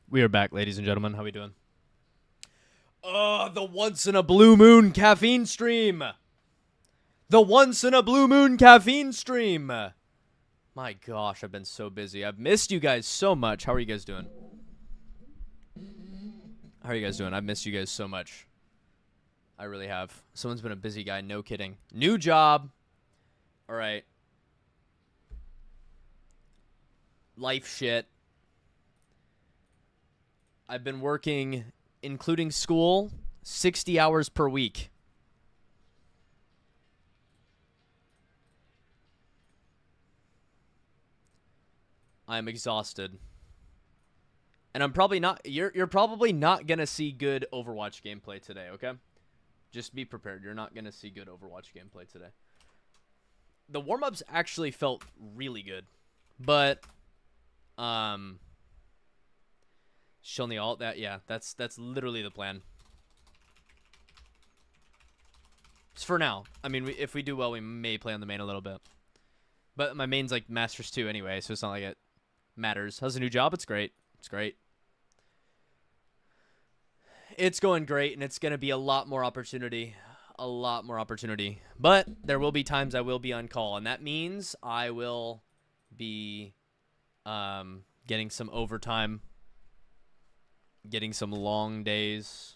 We are back, ladies and gentlemen. How we doing? The once in a blue moon caffeine stream. The once in a blue moon caffeine stream. My gosh, I've been so busy. I've missed you guys so much. How are you guys doing? How are you guys doing? I've missed you guys so much. I really have. Someone's been a busy guy. No kidding. New job. All right. Life shit. I've been working, including school, 60 hours per week. I'm exhausted. And I'm probably not, you're probably not going to see good Overwatch gameplay today, okay? Just be prepared. You're not going to see good Overwatch gameplay today. The warm-ups actually felt really good. But, show the alt, that's literally the plan. Just for now. I mean, if we do well, we may play on the main a little bit. But my main's like Masters 2 anyway, so it's not like it matters. How's the new job? It's great. It's great. It's going great, and it's going to be a lot more opportunity. A lot more opportunity. But there will be times I will be on call, and that means I will be getting some overtime. Getting some long days,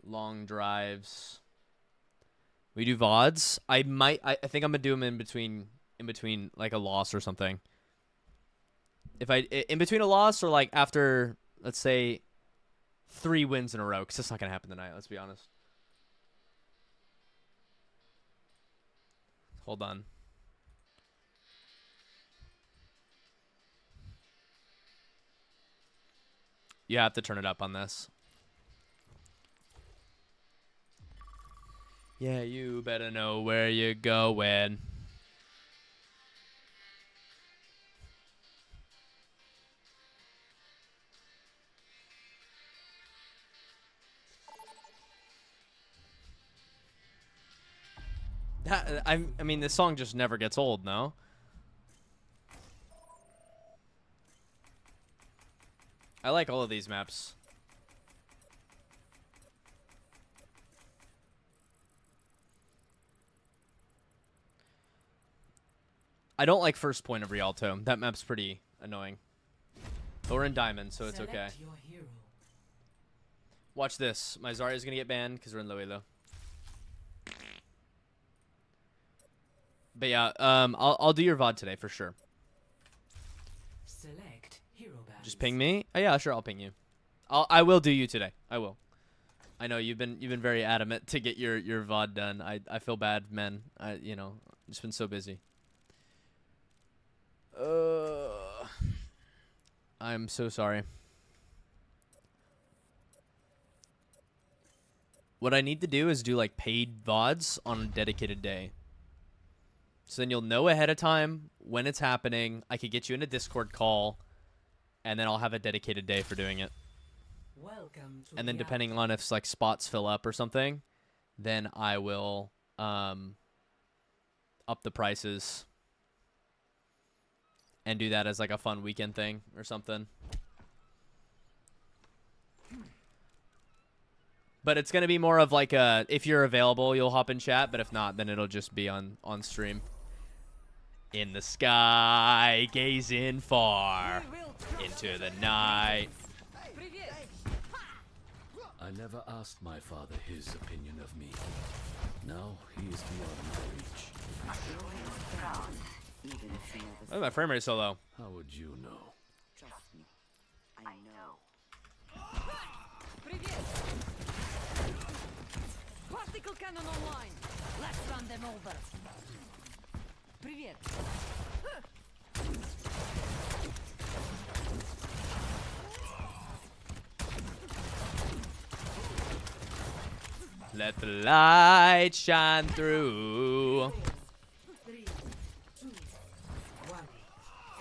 long drives. We do VODs. I think I'm gonna do them in between like a loss or something. If in between a loss or like after, let's say, 3 wins in a row, because that's not gonna happen tonight. Let's be honest. Hold on. You have to turn it up on this. Yeah, you better know where you're going. I mean, this song just never gets old, no? I like all of these maps. I don't like first point of Rialto. That map's pretty annoying. But we're in Diamond, so it's okay. Watch this. My Zarya's gonna get banned because we're in low elo. But yeah, I'll do your VOD today for sure. Just ping me. Oh, yeah, sure, I'll ping you. I will do you today. I will. I know you've been very adamant to get your VOD done. I feel bad, man. You know, just been so busy. I'm so sorry. What I need to do is do like paid VODs on a dedicated day. So then you'll know ahead of time when it's happening. I could get you in a Discord call, and then I'll have a dedicated day for doing it. And then depending on if like spots fill up or something, then I will up the prices and do that as like a fun weekend thing or something. But it's going to be more of like a, if you're available, you'll hop in chat, but if not, then it'll just be on stream. In the sky, gazing far into the night. I never asked my father his opinion of me. Now he is beyond my reach. Why is my frame rate so low? How would you know? Trust me, I know. Particle cannon online. Let's run them over. Привет. Let the light shine through. 3, 2, 1.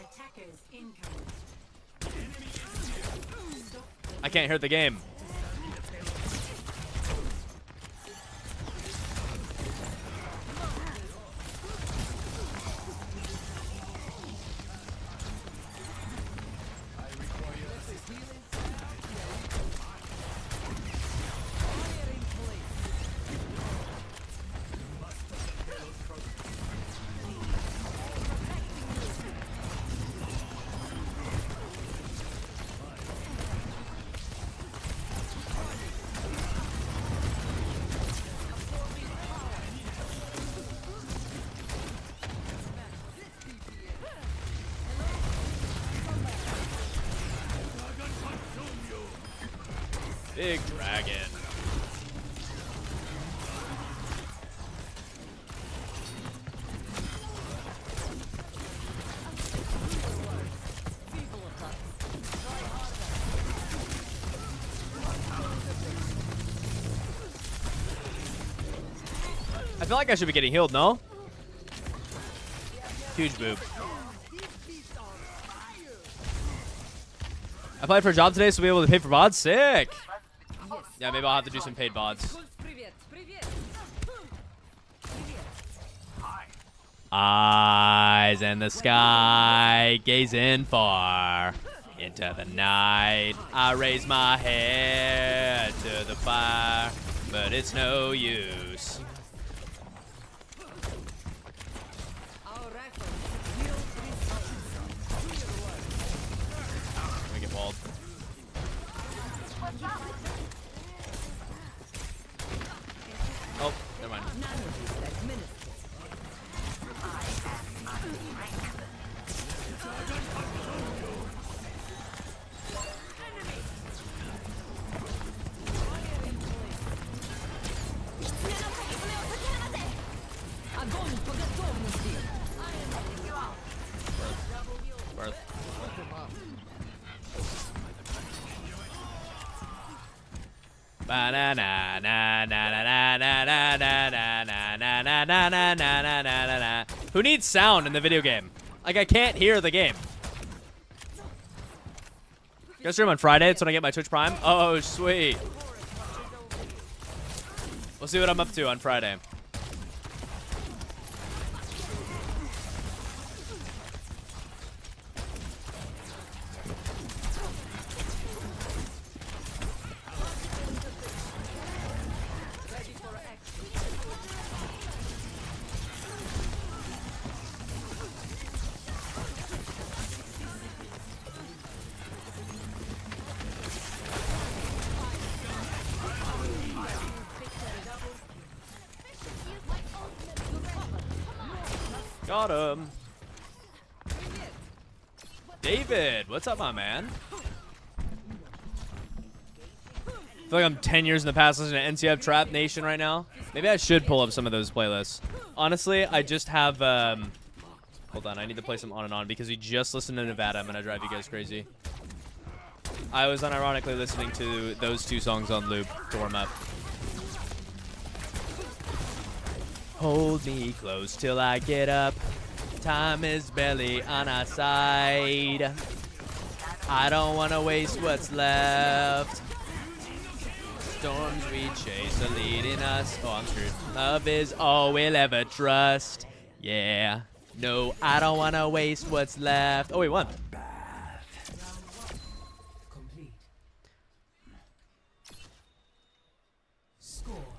Attackers incoming. I can't hear the game. Big dragon. I feel like I should be getting healed, no? Huge boob. I applied for a job today, so we'll be able to pay for VODs. Sick! Yeah, maybe I'll have to do some paid VODs. Eyes in the sky, gazing far into the night. I raise my head to the fire, but it's no use. Let me get walled. Oh, never mind. Worth. Who needs sound in the video game? Like, I can't hear the game. Go stream on Friday. That's when I get my Twitch Prime. Oh, sweet. We'll see what I'm up to on Friday. Got him. David, what's up, my man? I feel like I'm 10 years in the past listening to NCF Trap Nation right now. Maybe I should pull up some of those playlists. Honestly, I just have, hold on, I need to play some On and On because we just listened to Nevada. I'm gonna drive you guys crazy. I was unironically listening to those two songs on loop to warm up. Hold me close till I get up. Time is barely on our side. I don't want to waste what's left. Storms we chase are leading us. Oh, I'm screwed. Love is all we'll ever trust. Yeah. No, I don't want to waste what's left. Oh, wait, won.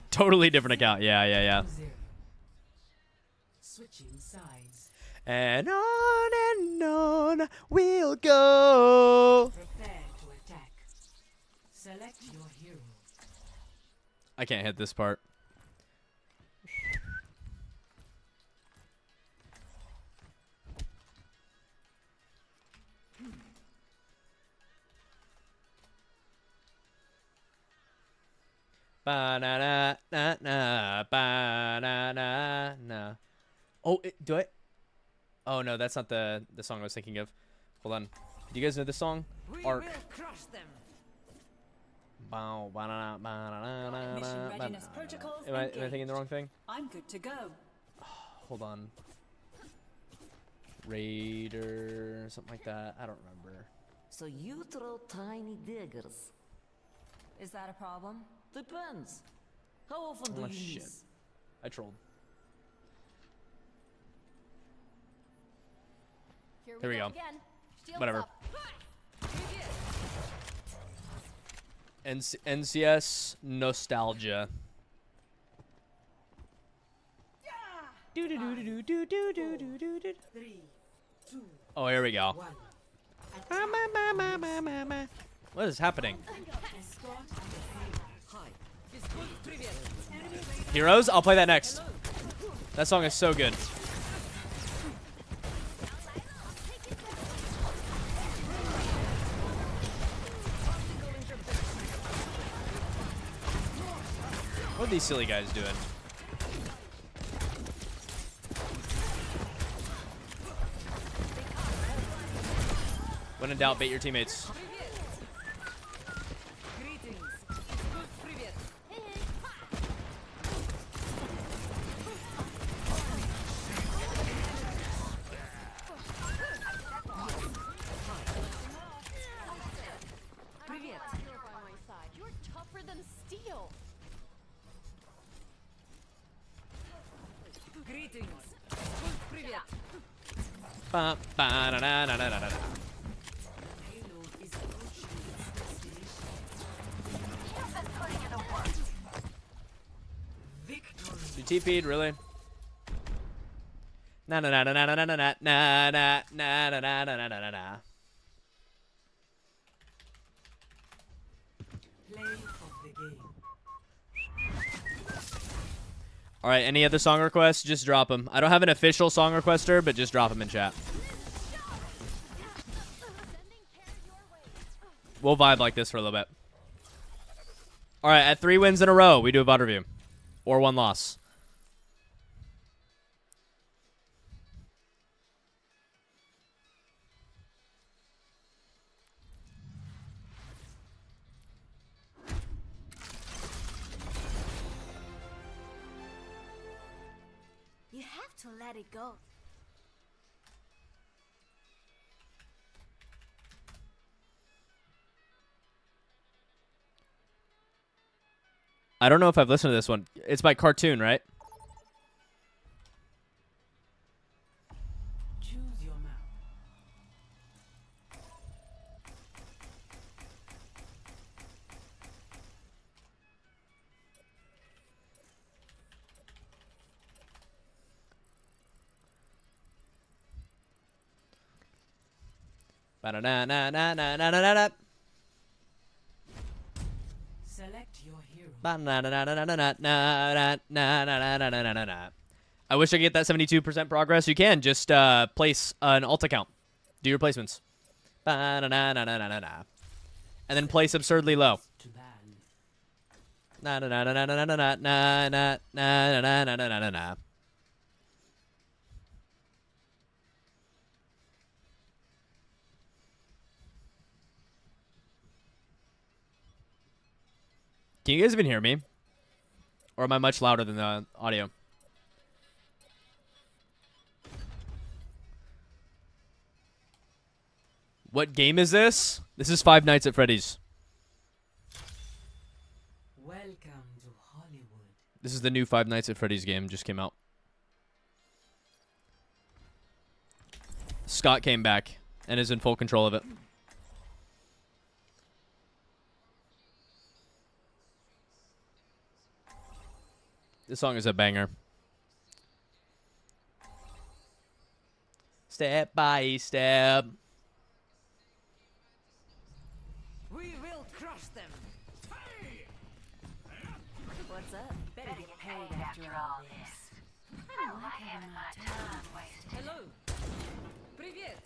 Totally different account. Yeah. Switching sides. And on we'll go. Prepare to attack. Select your hero. I can't hit this part. Ba-na-na-na-na, ba-na-na-na. Oh, do I? Oh no, that's not the song I was thinking of. Hold on. Do you guys know this song? Arc. We will crush them. Mission readiness protocols Am I engaged. thinking the wrong thing? I'm good to go. Hold on. Raider, something like that. I don't remember. So you throw tiny daggers. Is that a problem? Depends. How often do Oh you shit. miss? I trolled. Here we go. Again. Shields Whatever. up. NCS nostalgia. Oh, here we go. What is happening? Heroes? I'll play that next. That song is so good. are these silly guys doing? When in doubt, bait your teammates. You're tougher than steel. Ba, ba, da, da, da, da, da, da. You TP'd, really? Na na na na na na na na na na na na na na na na na. Play of the game. All right, any other song requests? Just drop them. I don't have an official song requester, but just drop them in chat. We'll vibe like this for a little bit. All right, at 3 wins in a row, we do a VOD review. Or 1 loss. You have to let it go. I don't know if I've listened to this one. It's by Cartoon, right? Choose your map. Ba-da-na-na-na-na-na-na-na. Select your hero. Ba-na-na-na-na-na-na-na-na-na-na-na-na-na. I wish I could get that 72% progress. You can just place an alt account. Do your placements. Ba-na-na-na-na-na-na-na. And then place absurdly low. To ban. Na-na-na-na-na-na-na-na-na-na-na-na-na-na-na. Can you guys even hear me? Or am I much louder than the audio? What game is this? This is Five Nights at Freddy's. Welcome to Hollywood. This is the new Five Nights at Freddy's game. Just came out. Scott came back and is in full control of it. This song is a banger. Step by step. We will crush them. What's up? Better get paid after all this. I don't like having my time wasted. Hello. Привет.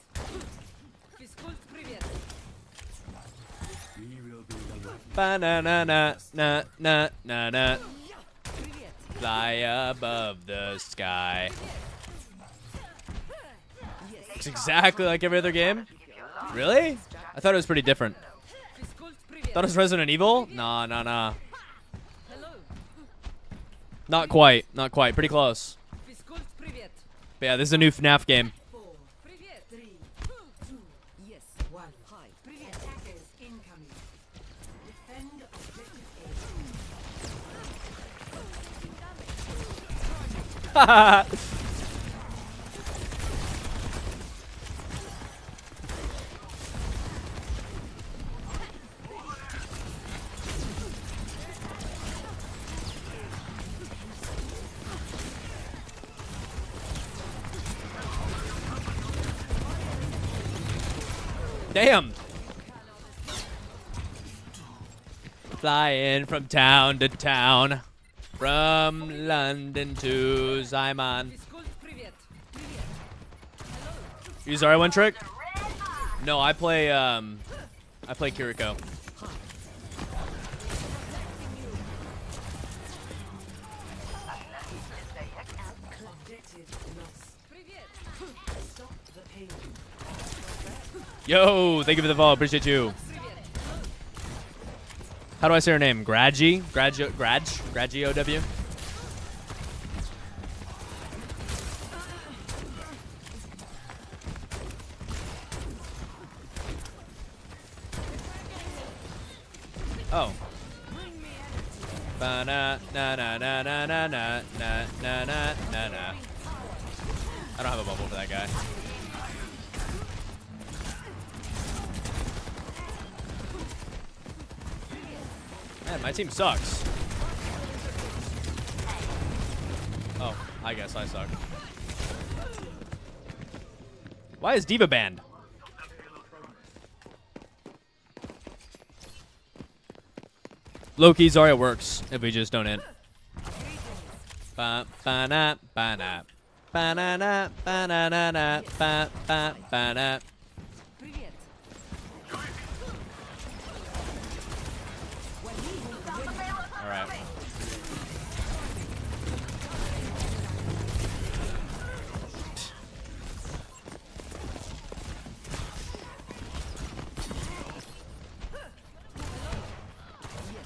Физкульт, привет. Ba-na-na-na-na-na-na-na. Привет. Fly above the sky. It's exactly like every other game. Really? I thought it was pretty different. Физкульт, привет. Thought it was Resident Evil? Nah, nah, nah. Hello. Not quite. Not quite. Pretty close. Физкульт, привет. But yeah, this is a new FNAF game. 4, Привет. 3, 2, Yes. 1. Hi. Attackers incoming. Defend objective Damn. Flying from town to town. From London to Zyman. Физкульт, привет. You Zarya one trick? No, I play Kiriko. Yo, thank you for the follow. Appreciate you. How do I say her name? Gragi? Gragi OW? Oh. Ba na na na na na na na na na na na. I don't have a bubble for that guy. Man, my team sucks. Oh, I guess I suck. Why is Diva banned? Loki Zarya works if we just don't hit. Ba ba na ba na ba na na ba na na na ba ba ba na. Привет. All right.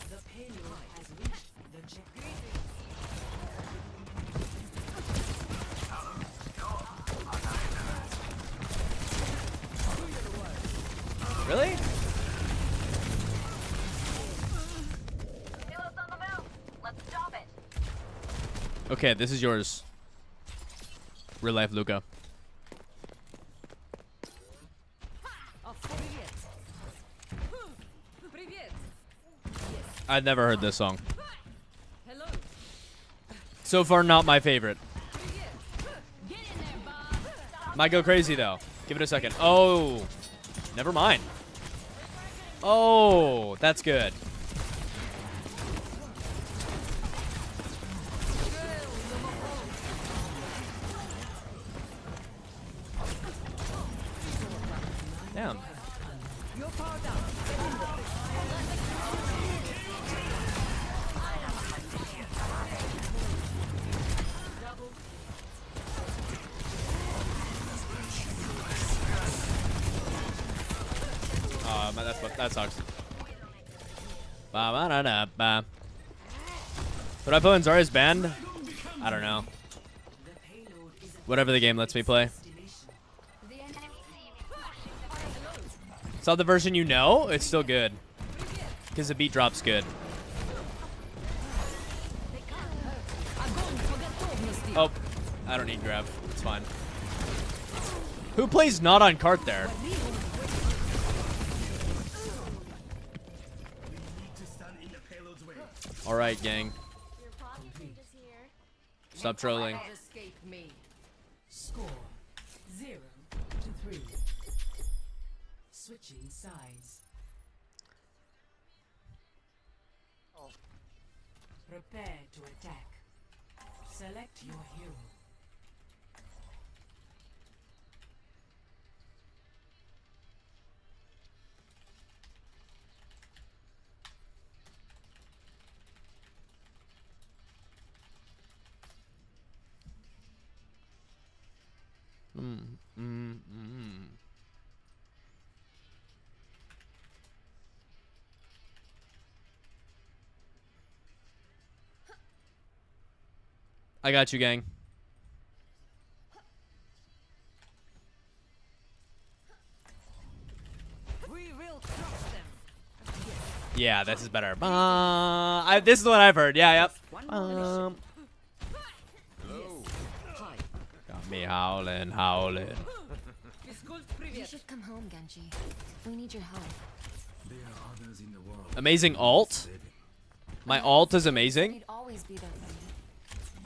The payload has reached the checkpoint. Really? Phillips on the move. Let's stop it. Okay, this is yours. Real life Luca. Oh, привет. Привет. I'd never heard this song. Hello. So far, not my favorite. Привет. Get in there, Bob. Might go crazy though. Give it a second. Oh, never mind. Oh, that's good. Damn. You're powered up. That sucks. Ba ba da da ba. Would I put in Zarya's band? I don't know. The payload is at Whatever the game lets me play. destination. The enemy team. It's not the version you know. It's still good. Because the beat drop's good. Oh, I don't need grab. It's fine. Who plays not on cart there? All right, gang. Your pod is here. Stop trolling. Escape me. Score 0-3. Switching sides. Prepare to attack. Select your hero. I got you, gang. We will crush them. Yeah, this is better. This is what I've heard. Yeah, yep. Hi. Got me howling, howling. Физкульт, You привет. should come home, Genji. We need your help. There are others in the world. Amazing alt. My alt is amazing. We'd always be there for you.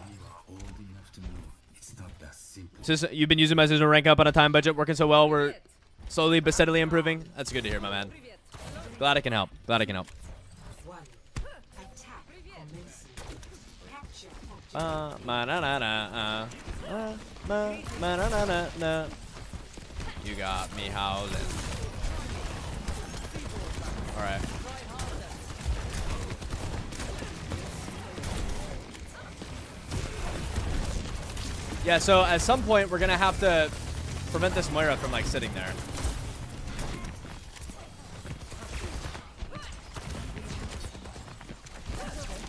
You are old enough to know it's not that simple. You've been using my system to rank up on a time budget, working so well. We're slowly but steadily improving. That's good to hear, my man. Привет. Glad I can help. Glad I can help. 1. Attack commencing. Capture object. Ma na na na ma na na na na. You got me howling. All right. Yeah. So at some point we're gonna have to prevent this Moira from like sitting there.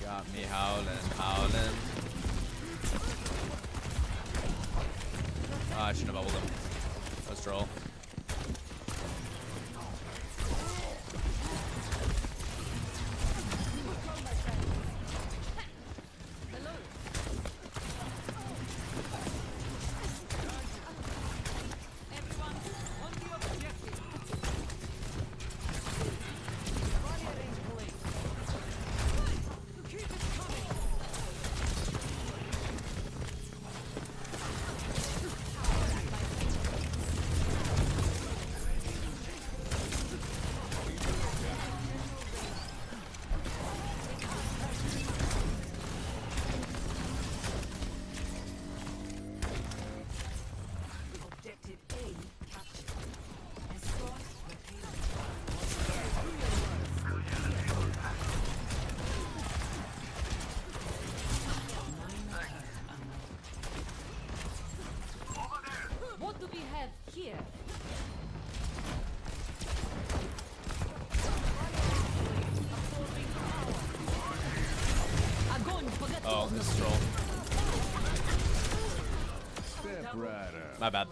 Got me howling, howling. I shouldn't have bubbled him. Let's troll. Objective A captured. Escort repeated. What do we have here? Огонь, Oh, this is troll. My bad.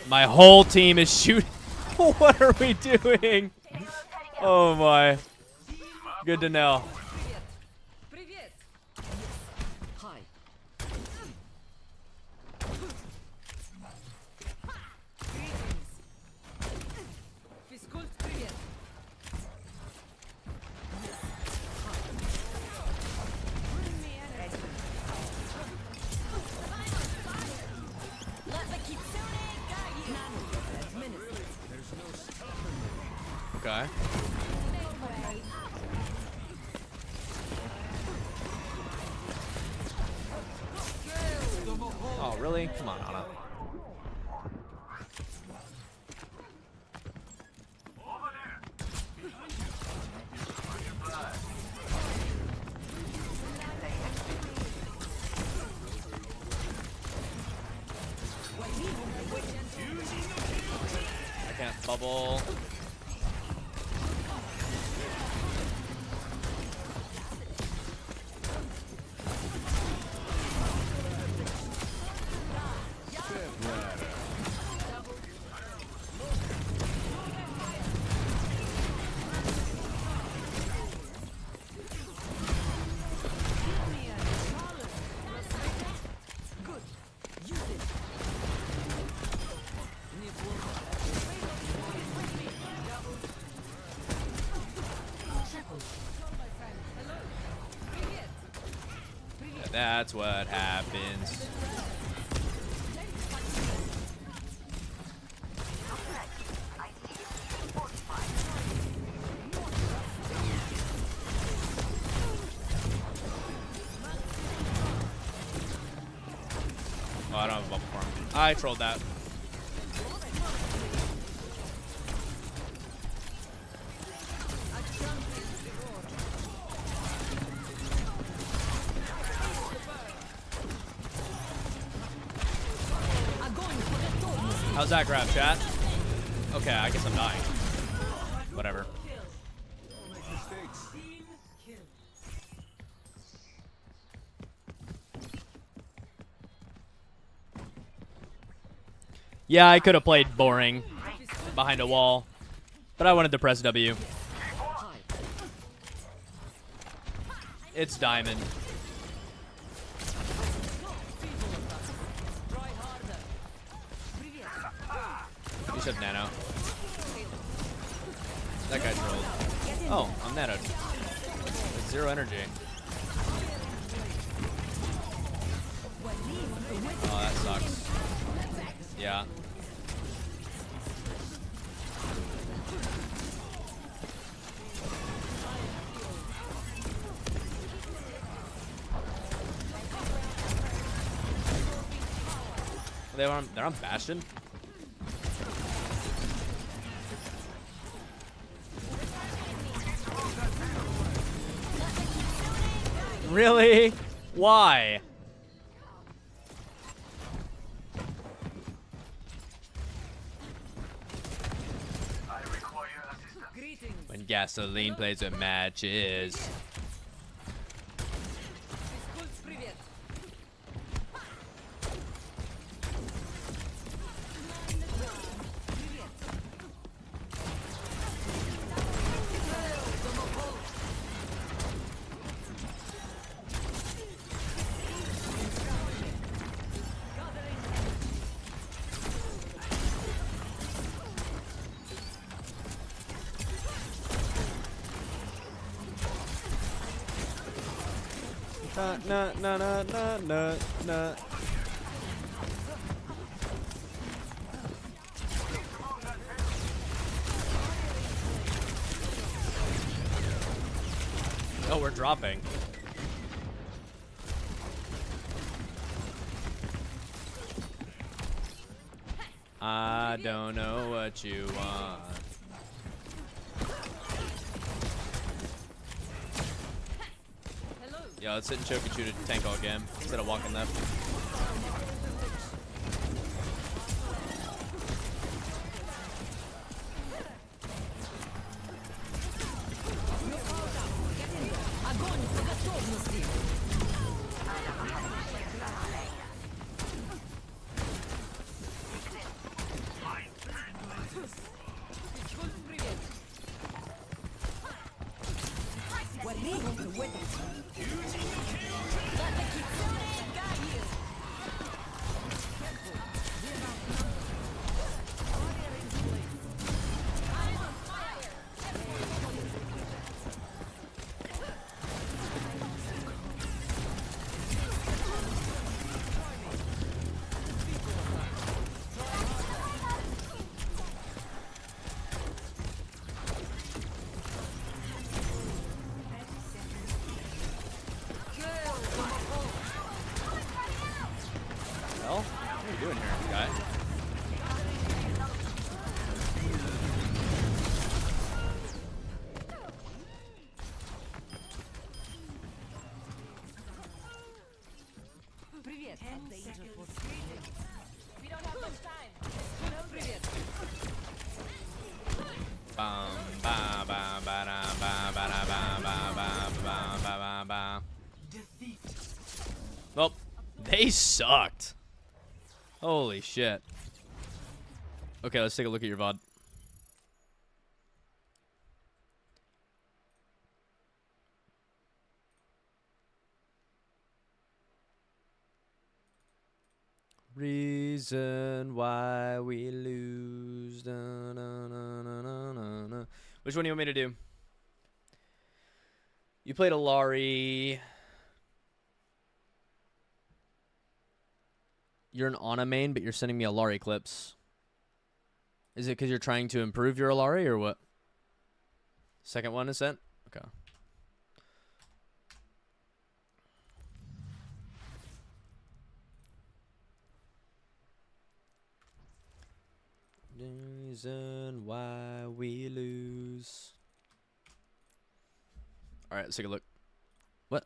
My whole team is shooting. What are we doing? Oh my. Good to know. Привет! Hi. Физкульт, привет! Let the kitsune guide you. Okay. Oh, really? Come on, Ana. I can't bubble. Yeah, that's what happens. Oh, I don't have a bubble for him. I trolled that. How's that grab, chat? Okay, I guess I'm dying. Whatever. Yeah, I could have played boring behind a wall, but I wanted to press W. It's diamond. You should have nano. That guy trolled. Oh, I'm nanoed. With 0 energy. Oh, that sucks. Yeah. They're on Bastion? Really? Why? Greetings. When gasoline plays with matches. Физкульт, привет. Nah. Oh, we're dropping. I don't know what you want. Hello. Yeah, let's sit and choke and shoot a tank all game instead of walking left. Огонь по готовности! Физкульт, привет. Well, what are you doing here, guy? Привет! Привет. Bum, ba, ba, ba, da, ba, ba, da, ba, ba, ba, ba, ba, ba, ba. Well, they sucked. Holy shit. Okay, let's take a look at your VOD. Reason why we lose. Da, na, na, na, na, na, na. Which one do you want me to do? You played Alari. You're an Ana main, but you're sending me Alari clips. Is it because you're trying to improve your Alari or what? Second one is sent? Okay. Reason why we lose. Alright, let's take a look. What?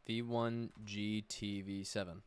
V1 GTV7.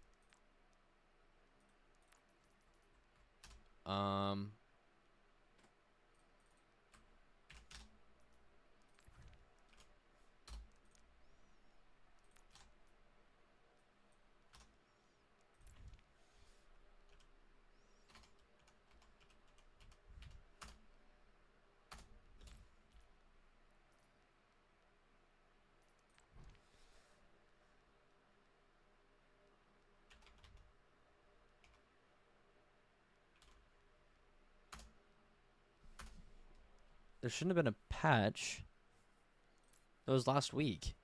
There shouldn't have been a patch. That was last week.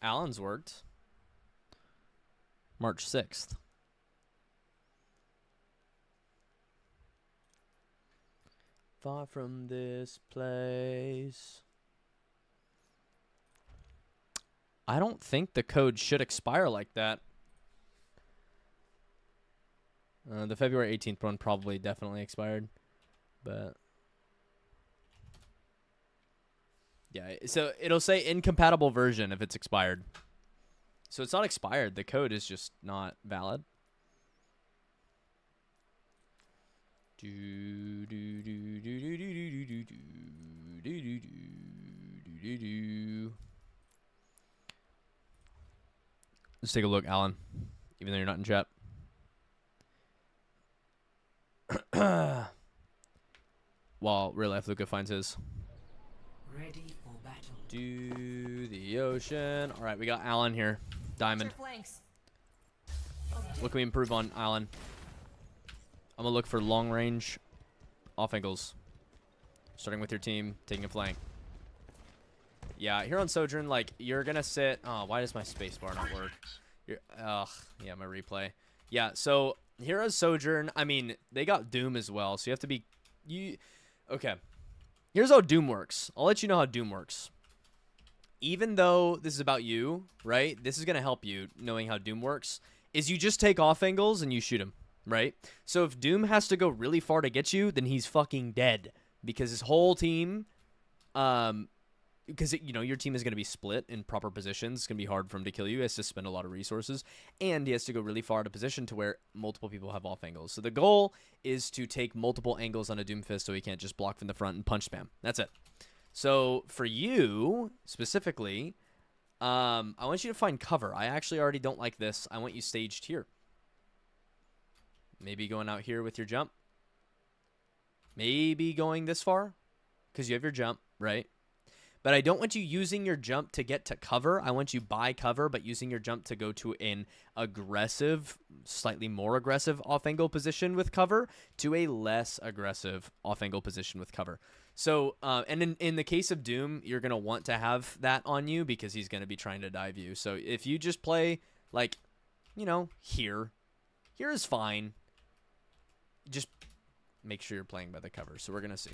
Alan's worked. March 6th. Far from this place. I don't think the code should expire like that. The February 18th one probably definitely expired. But Yeah, so it'll say incompatible version if it's expired. So it's not expired. The code is just not valid. Let's take a look, Alan. Even though you're not in chat. While real life Luca finds his. Ready for battle. Do the ocean. All right, we got Alan here. Diamond. Flanks. What can we improve on, Alan? I'm going to look for long range off angles. Starting with your team, taking a flank. Yeah, here on Sojourn, like, you're going to sit. Oh, why does my spacebar not work? Yeah, my replay. Yeah, so here on Sojourn, I mean, they got Doom as well, so you have to be. Okay. Here's how Doom works. I'll let you know how Doom works. Even though this is about you, right? This is going to help you knowing how Doom works. Is you just take off angles and you shoot him, right? So if Doom has to go really far to get you, then he's fucking dead. Because his whole team, because your team is going to be split in proper positions. It's going to be hard for him to kill you. He has to spend a lot of resources. And he has to go really far to position to where multiple people have off angles. So the goal is to take multiple angles on a Doomfist so he can't just block from the front and punch spam. That's it. So for you, specifically, I want you to find cover. I actually already don't like this. I want you staged here. Maybe going out here with your jump. Maybe going this far. Because you have your jump, right? But I don't want you using your jump to get to cover. I want you by cover, but using your jump to go to an aggressive, slightly more aggressive off-angle position with cover to a less aggressive off-angle position with cover. So, and in the case of Doom, you're going to want to have that on you because he's going to be trying to dive you. So if you just play, like, here is fine. Just make sure you're playing by the cover. So we're going to see.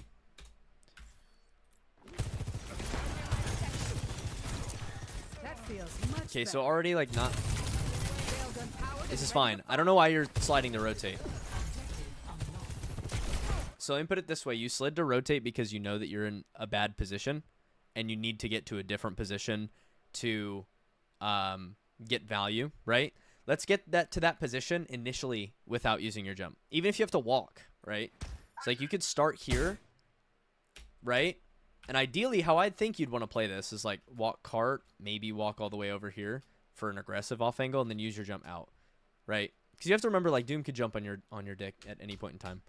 Okay, so already, like, not... This is fine. I don't know why you're sliding to rotate. So let me put it this way. You slid to rotate because you know that you're in a bad position, and you need to get to a different position to get value, right? Let's get that to that position initially without using your jump. Even if you have to walk, right? It's like you could start here, right? And ideally, how I think you'd want to play this is like walk cart, maybe walk all the way over here for an aggressive off angle, and then use your jump out, right? Because you have to remember, like, Doom could jump on your dick at any point in time.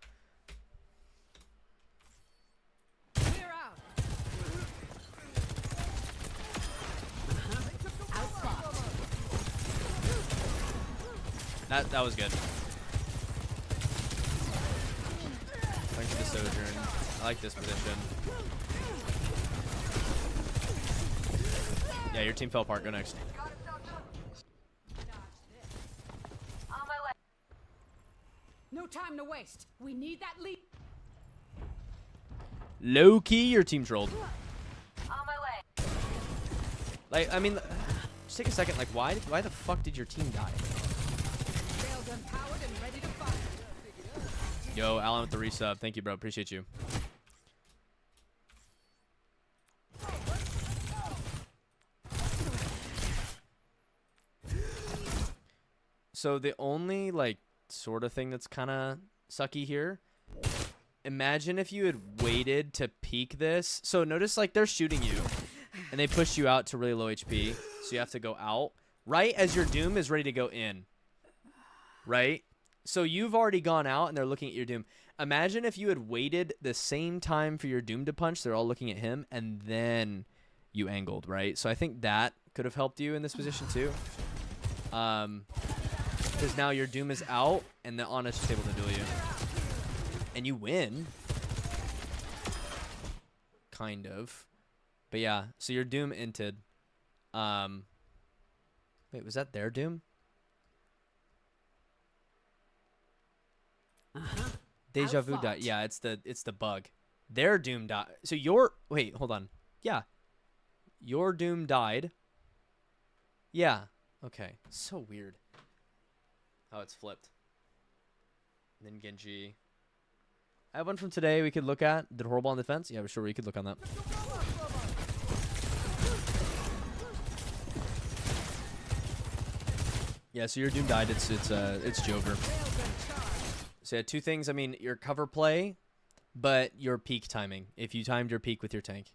Clear out. That was good. Thanks for the Sojourn. I like this position. Yeah, your team fell apart. Go next. On my way. No time to waste. We need that lead. Low key, your team trolled. On my way. Like, I mean, just take a second. Like, why the fuck did your team die? Railgun powered and ready to fire. Yo, Alan with the resub. Thank you, bro. Appreciate you. So the only, like, sort of thing that's kind of sucky here, imagine if you had waited to peek this. So notice, like, they're shooting you, and they push you out to really low HP, so you have to go out right as your Doom is ready to go in, right? So you've already gone out, and they're looking at your Doom. Imagine if you had waited the same time for your Doom to punch. They're all looking at him, and then you angled, right? So I think that could have helped you in this position too. Because now your Doom is out, and the Honest is able to duel you. And you win. Kind of. But yeah, so your Doom inted. Wait, was that their Doom? Deja vu died. Yeah, it's the bug. Their Doom died. So wait, hold on. Yeah. Your Doom died. Yeah. Okay. So weird. How it's flipped. And then Genji. I have one from today we could look at. Did horrible on defense? Yeah, sure, we could look on that. Yeah, so your Doom died. It's Jover. So yeah, two things. I mean, your cover play, but your peak timing. If you timed your peak with your tank,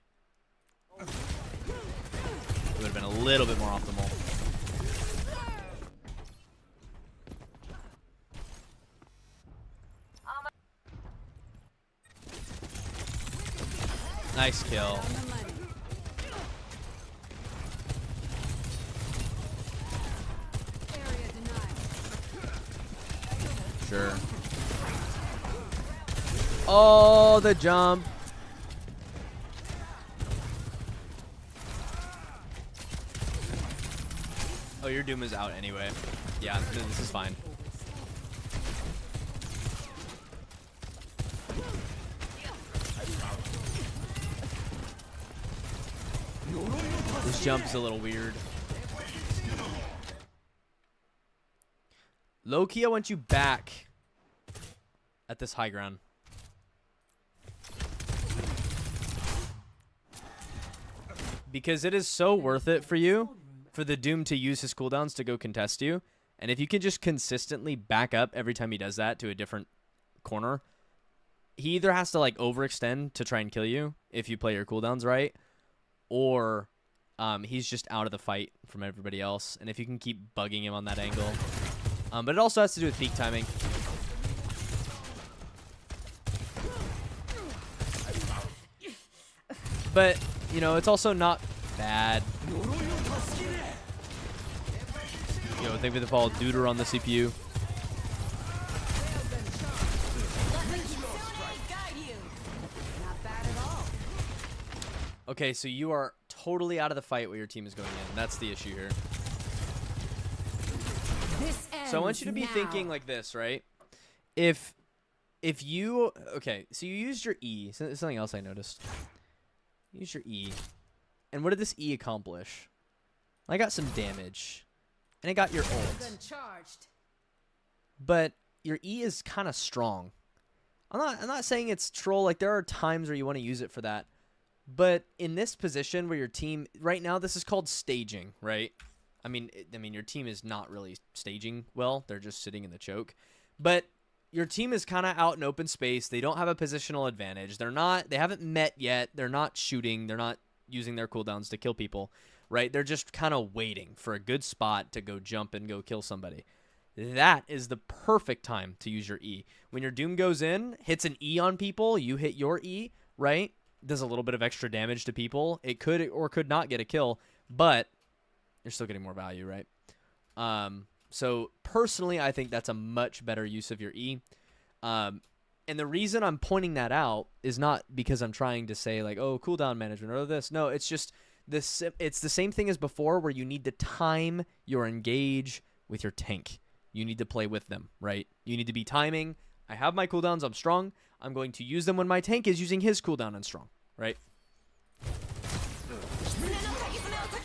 it would have been a little bit more optimal. Nice kill. Sure. Oh, the jump. Oh, your Doom is out anyway. Yeah, this is fine. This jump is a little weird. Low-key, I want you back at this high ground. Because it is so worth it for you, for the Doom to use his cooldowns to go contest you. And if you can just consistently back up every time he does that to a different corner, he either has to like overextend to try and kill you if you play your cooldowns right, or he's just out of the fight from everybody else. And if you can keep bugging him on that angle. But it also has to do with peak timing. But, you know, it's also not bad. Yo, thank you for the follow. Duder on the CPU. Okay, so you are totally out of the fight where your team is going in. That's the issue here. So I want you to be thinking like this, right? If you, okay, so you used your E. Something else I noticed. Use your E. And what did this E accomplish? I got some damage. And I got your ult. But your E is kind of strong. I'm not saying it's troll. Like, there are times where you want to use it for that. But in this position where your team, right now, this is called staging, right? I mean, your team is not really staging well. They're just sitting in the choke. But your team is kind of out in open space. They don't have a positional advantage. They haven't met yet. They're not shooting. They're not using their cooldowns to kill people, right? They're just kind of waiting for a good spot to go jump and go kill somebody. That is the perfect time to use your E. When your Doom goes in, hits an E on people, you hit your E, right? Does a little bit of extra damage to people. It could or could not get a kill, but you're still getting more value, right? So personally, I think that's a much better use of your E. And the reason I'm pointing that out is not because I'm trying to say like, oh, cooldown management or this. No, it's just this. It's the same thing as before, where you need to time your engage with your tank. You need to play with them, right? You need to be timing. I have my cooldowns. I'm strong. I'm going to use them when my tank is using his cooldown and strong, right?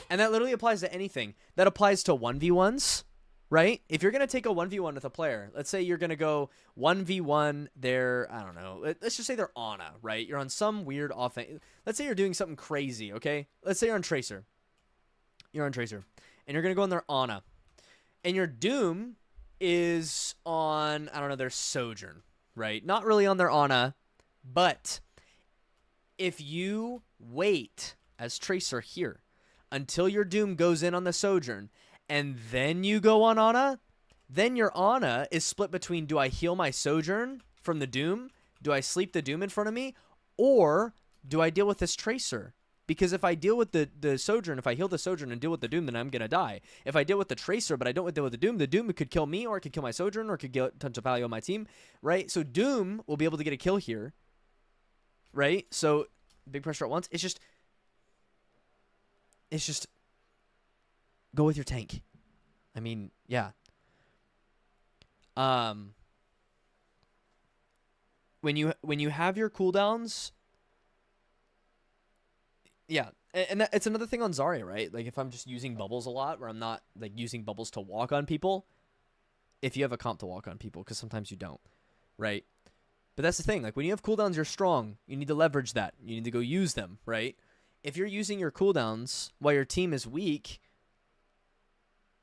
And that literally applies to anything. That applies to 1v1s, right? If you're going to take a 1v1 with a player, let's say you're going to go 1v1, they're, I don't know, let's just say they're Ana, right? You're on some weird offense. Let's say you're doing something crazy, okay? Let's say you're on Tracer. You're on Tracer. And you're going to go on their Ana. And your Doom is on, I don't know, their Sojourn, right? Not really on their Ana, but if you wait as Tracer here until your Doom goes in on the Sojourn, and then you go on Ana, then your Ana is split between, do I heal my Sojourn from the Doom? Do I sleep the Doom in front of me? Or do I deal with this Tracer? Because if I deal with the Sojourn, if I heal the Sojourn and deal with the Doom, then I'm going to die. If I deal with the Tracer, but I don't deal with the Doom could kill me, or it could kill my Sojourn, or it could get a ton of value on my team, right? So Doom will be able to get a kill here, right? So big pressure at once. It's just go with your tank. I mean, yeah. When you have your cooldowns, yeah, and it's another thing on Zarya, right? Like if I'm just using bubbles a lot, where I'm not like using bubbles to walk on people. If you have a comp to walk on people, because sometimes you don't, right? But that's the thing. Like when you have cooldowns, you're strong. You need to leverage that. You need to go use them, right? If you're using your cooldowns while your team is weak,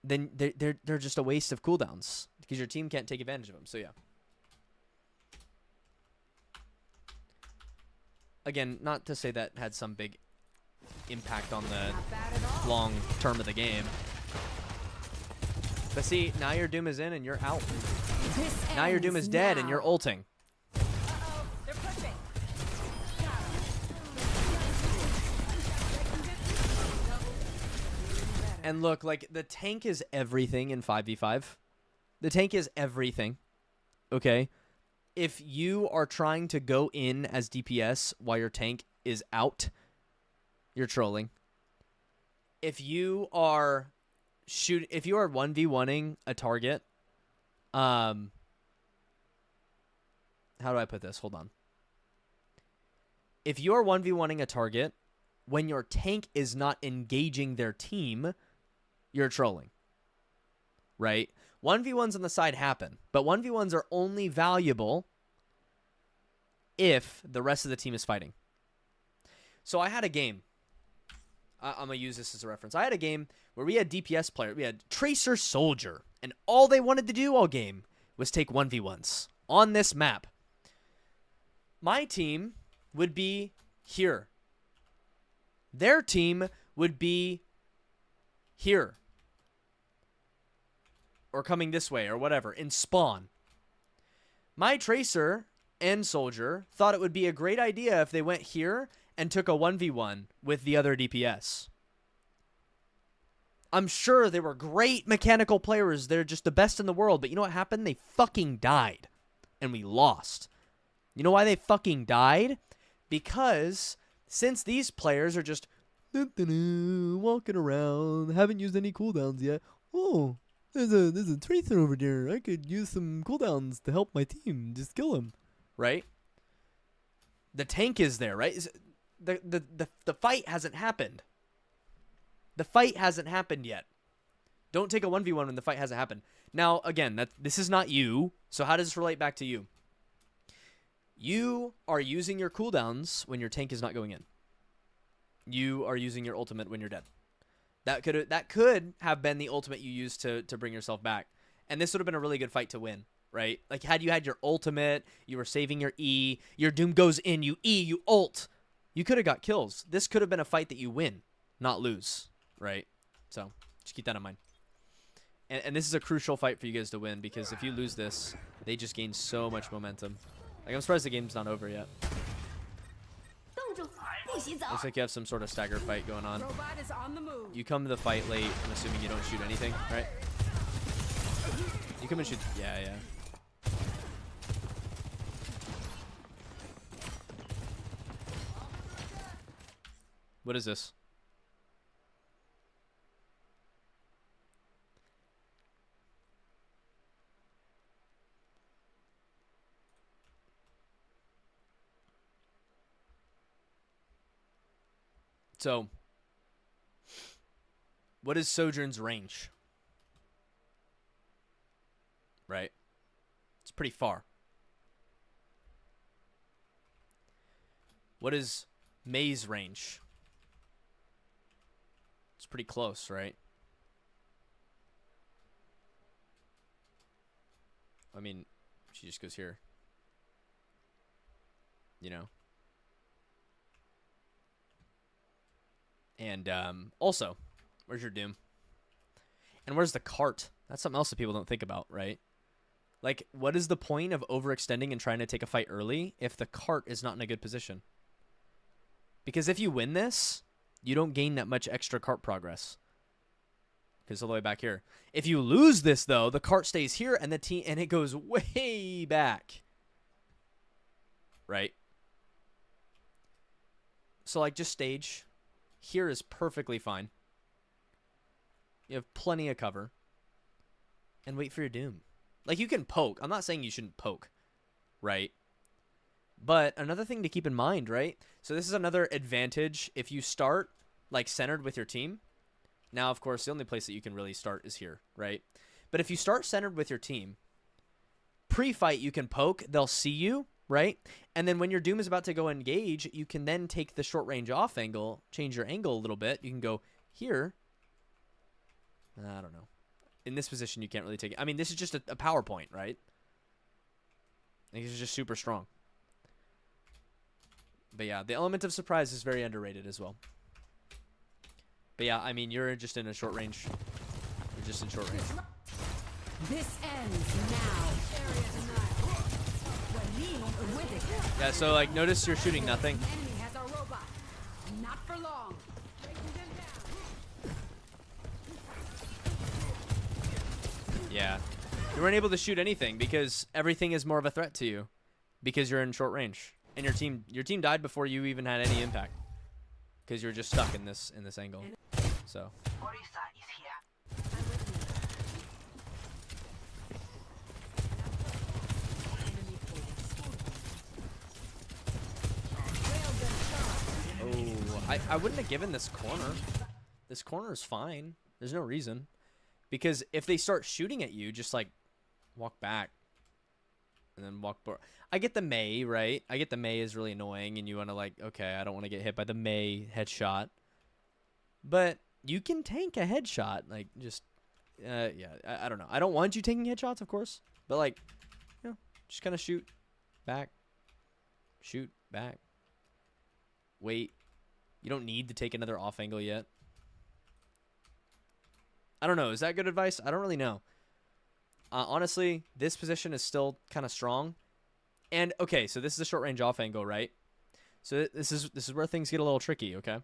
then they're just a waste of cooldowns because your team can't take advantage of them. So yeah. Again, not to say that had some big impact on the long term of the game. But see, now your Doom is in and you're out. Now your Doom is dead and you're ulting. Uh-oh, they're pushing. And look, like, the tank is everything in 5v5. The tank is everything. Okay? If you are trying to go in as DPS while your tank is out, you're trolling. If you are 1v1ing a target, how do I put this? Hold on. If you are 1v1ing a target when your tank is not engaging their team, you're trolling. Right? 1v1s on the side happen, but 1v1s are only valuable if the rest of the team is fighting. So I had a game. I'm going to use this as a reference. I had a game where we had DPS player. We had Tracer Soldier, and all they wanted to do all game was take 1v1s on this map. My team would be here. Their team would be here. Or coming this way, or whatever, in spawn. My Tracer and Soldier thought it would be a great idea if they went here and took a 1v1 with the other DPS. I'm sure they were great mechanical players. They're just the best in the world. But you know what happened? They fucking died. And we lost. You know why they fucking died? Because since these players are just walking around, haven't used any cooldowns yet. Oh, there's a Tracer over there. I could use some cooldowns to help my team. Just kill him. Right? The tank is there, right? The fight hasn't happened. The fight hasn't happened yet. Don't take a 1v1 when the fight hasn't happened. Now, again, this is not you. So how does this relate back to you? You are using your cooldowns when your tank is not going in. You are using your ultimate when you're dead. That could have been the ultimate you used to bring yourself back. And this would have been a really good fight to win, right? Like, had you had your ultimate, you were saving your E, your Doom goes in, you E, you ult. You could have got kills. This could have been a fight that you win, not lose, right? So, just keep that in mind. And this is a crucial fight for you guys to win, because if you lose this, they just gain so much momentum. Like, I'm surprised the game's not over yet. Looks like you have some sort of stagger fight going on. Robot is on the move. You come to the fight late, I'm assuming you don't shoot anything, right? You come and shoot. Yeah. What is this? So, what is Sojourn's range? Right? It's pretty far. What is May's range? It's pretty close, right? I mean, she just goes here. You know? And also, where's your Doom? And where's the cart? That's something else that people don't think about, right? Like, what is the point of overextending and trying to take a fight early if the cart is not in a good position? Because if you win this, you don't gain that much extra cart progress. Because it's all the way back here. If you lose this, though, the cart stays here and it goes way back. Right? So, like, just stage. Here is perfectly fine. You have plenty of cover. And wait for your Doom. Like, you can poke. I'm not saying you shouldn't poke. Right? But another thing to keep in mind, right? So this is another advantage if you start, like, centered with your team. Now, of course, the only place that you can really start is here, right? But if you start centered with your team, pre-fight you can poke. They'll see you. Right? And then when your Doom is about to go engage, you can then take the short range off angle, change your angle a little bit. You can go here. I don't know. in this position, you can't really take it. I mean, this is just a PowerPoint, right? Like, this is just super strong. But yeah, the element of surprise is very underrated as well. But yeah, I mean, you're just in a short range. You're just in short range. This ends now. Area denied. We're leaving with it. Yeah, so like, notice you're shooting nothing. Enemy has a robot. Not for long. Breaking them down. Yeah. You weren't able to shoot anything because everything is more of a threat to you because you're in short range. And your team died before you even had any impact because you're just stuck in this angle. So, Orisa is here. oh, I wouldn't have given this corner. This corner is fine. There's no reason. Because if they start shooting at you, just like walk back and then walk forward. I get the Mei, right? I get the Mei is really annoying and you want to like, okay, I don't want to get hit by the Mei headshot. But you can tank a headshot. Like, just, yeah, I don't know. I don't want you taking headshots, of course. But like, you know, just kind of shoot back. Shoot back. Wait. You don't need to take another off angle yet. I don't know. Is that good advice? I don't really know. Honestly, this position is still kind of strong. And okay, so this is a short range off angle, right? So this is where things get a little tricky, okay?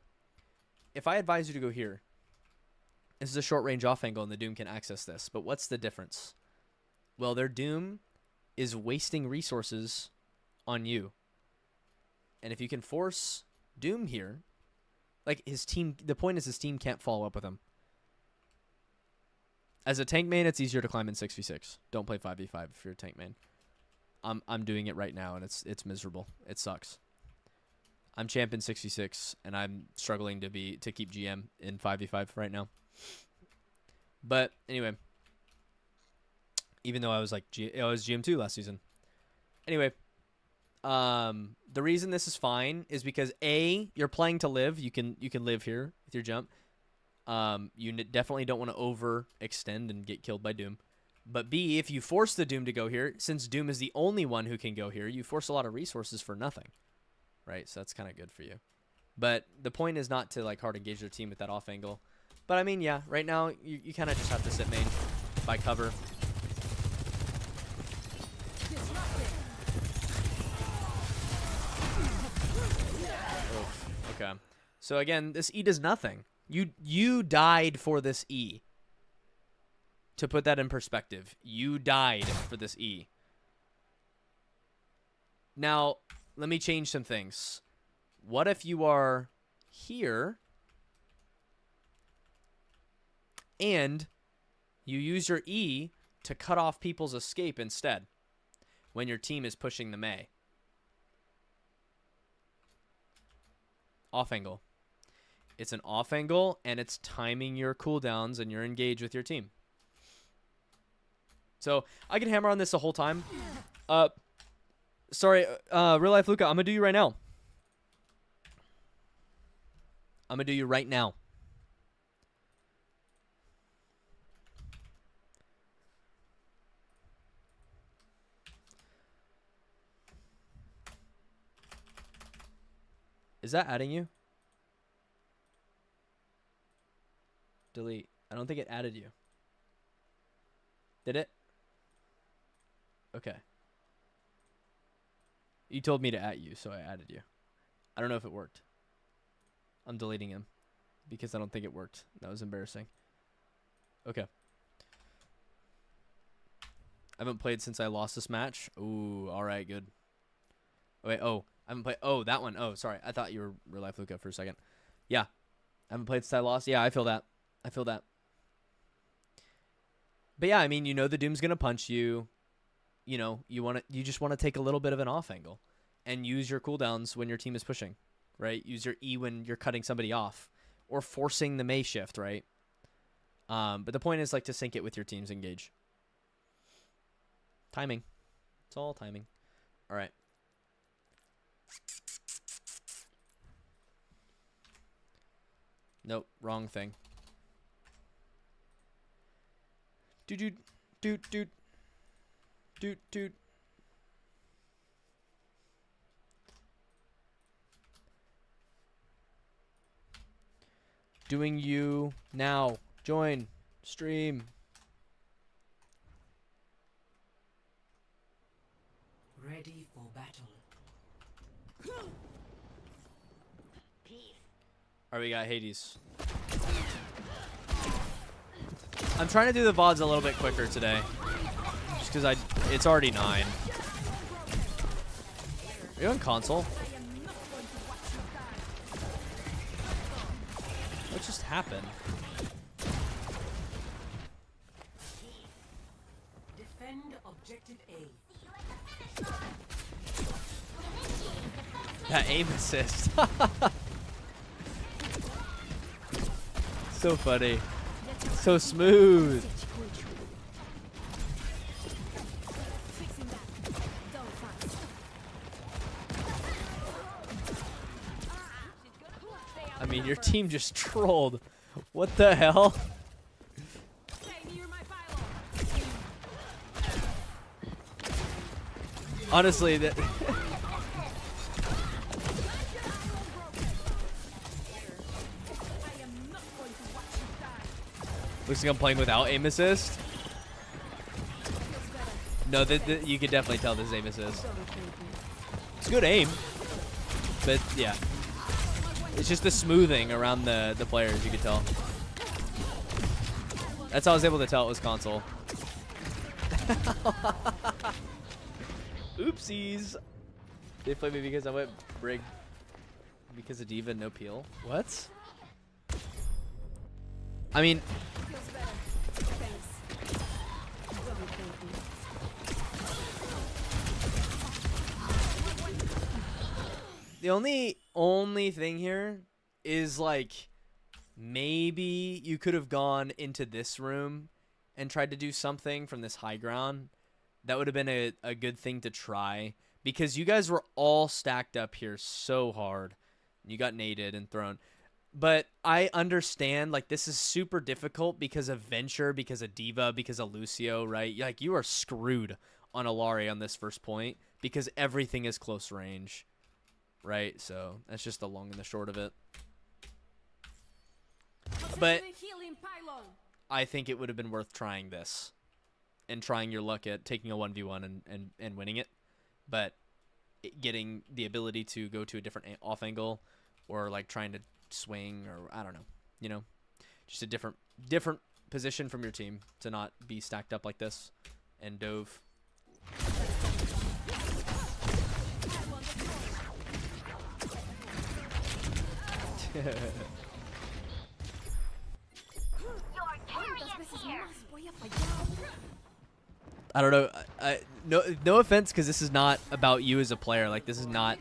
If I advise you to go here, this is a short range off angle and the Doom can access this. But what's the difference? Well, their Doom is wasting resources on you. And if you can force Doom here, like his team, the point is his team can't follow up with him. As a tank main, it's easier to climb in 6v6. Don't play 5v5 if you're a tank main. I'm doing it right now, and it's miserable. It sucks. I'm champ in 6v6, and I'm struggling to keep GM in 5v5 right now. But anyway, even though I was like I was GM2 last season. Anyway, the reason this is fine is because A, you're playing to live. You can live here with your jump. You definitely don't want to overextend and get killed by Doom. But B, if you force the Doom to go here, since Doom is the only one who can go here, you force a lot of resources for nothing. Right? So that's kind of good for you. But the point is not to like hard engage their team with that off angle. But I mean, yeah, right now you kind of just have to sit main by cover. Oof. Okay. So again, this E does nothing. You died for this E. To put that in perspective, you died for this E. Now, let me change some things. What if you are here and you use your E to cut off people's escape instead when your team is pushing the Mei? Off angle. It's an off angle, and it's timing your cooldowns and your engage with your team. So I can hammer on this the whole time. Sorry, real life Luca, I'm gonna do you right now. I'm gonna do you right now. Is that adding you? Delete. I don't think it added you. Did it? Okay. You told me to add you, so I added you. I don't know if it worked. I'm deleting him because I don't think it worked. That was embarrassing. Okay. I haven't played since I lost this match. Ooh, all right, good. Wait, oh, I haven't played. Oh, that one. Oh, sorry. I thought you were real life Luca for a second. Yeah. I haven't played since I lost. Yeah, I feel that. I feel that. But yeah, I mean, you know the Doom's gonna punch you. You know, you just want to take a little bit of an off angle and use your cooldowns when your team is pushing, right? Use your E when you're cutting somebody off or forcing the Mei shift, right? But the point is like to sync it with your team's engage. Timing. It's all timing. All right. Nope, wrong thing. Doot doot doot doot doot doot. Doing you now. Join stream. Ready for battle. Alright, we got Hades. I'm trying to do the VODs a little bit quicker today. Just because it's already 9. Are you on console? What just happened? Defend objective A. That aim assist. So funny. So smooth. I mean, your team just trolled. What the hell? Honestly, that. Looks like I'm playing without aim assist. No, you can definitely tell this is aim assist. It's good aim, but yeah, it's just the smoothing around the players. You could tell. That's how I was able to tell it was console. Oopsies. They played me because I went Brig because of Diva, no peel. What? I mean, the only thing here is like maybe you could have gone into this room and tried to do something from this high ground. That would have been a good thing to try because you guys were all stacked up here so hard. You got naded and thrown. But I understand, like, this is super difficult because of Venture, because of Diva, because of Lucio, right? Like, you are screwed on Alari on this first point because everything is close range, right? So that's just the long and the short of it. But I think it would have been worth trying this and trying your luck at taking a 1v1 and winning it. But getting the ability to go to a different off angle or, like, trying to swing or I don't know, you know, just a different position from your team to not be stacked up like this and dove. I don't know. No offense, because this is not about you as a player. Like, this is not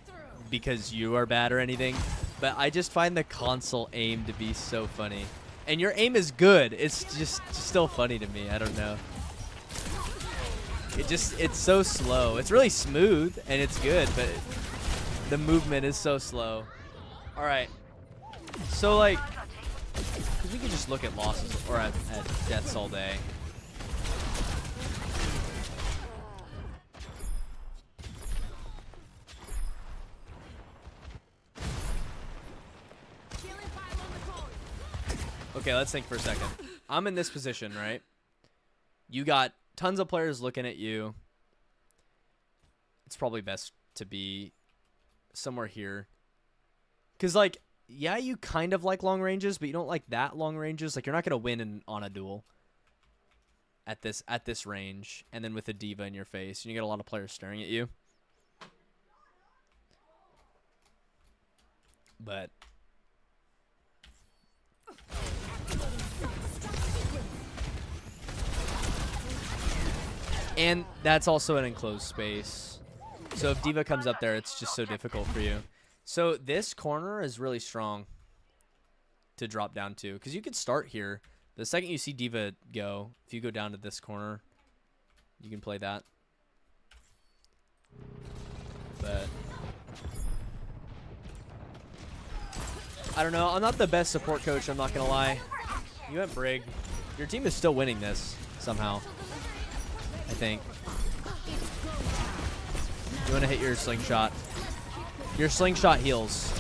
because you are bad or anything. But I just find the console aim to be so funny. And your aim is good. It's just still funny to me. I don't know. It's so slow. It's really smooth and it's good, but the movement is so slow. All right. So, like, because we can just look at losses or at deaths all day. Okay, let's think for a second. I'm in this position, right? You got tons of players looking at you. It's probably best to be somewhere here. Because, like, yeah, you kind of like long ranges, but you don't like that long ranges. Like, you're not going to win on a duel at this range. And then with a Diva in your face. And you get a lot of players staring at you. But and that's also an enclosed space. So if Diva comes up there, it's just so difficult for you. So this corner is really strong to drop down to. Because you could start here. The second you see Diva go, if you go down to this corner, you can play that. But I don't know. I'm not the best support coach, I'm not going to lie. You went Brig. Your team is still winning this. somehow. I think. You want to hit your slingshot. Your slingshot heals.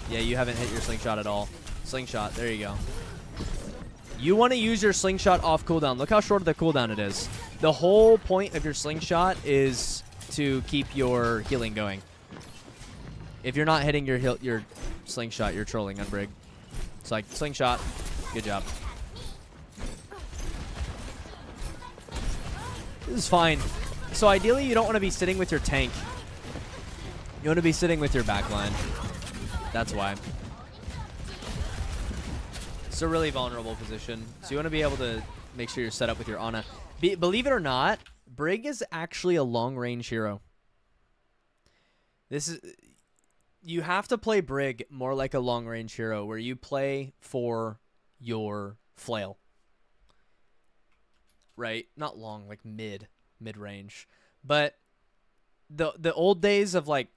Yeah, you haven't hit your slingshot at all. Slingshot. There you go. You want to use your slingshot off cooldown. Look how short of the cooldown it is. The whole point of your slingshot is to keep your healing going. If you're not hitting your slingshot, you're trolling on Brig. It's like, slingshot. Good job. This is fine. So ideally, you don't want to be sitting with your tank. You want to be sitting with your backline. That's why. It's a really vulnerable position. So you want to be able to make sure you're set up with your Ana. Believe it or not, Brig is actually a long-range hero. You have to play Brig more like a long-range hero, where you play for your flail. Right? Not long, like mid-range. But the old days of like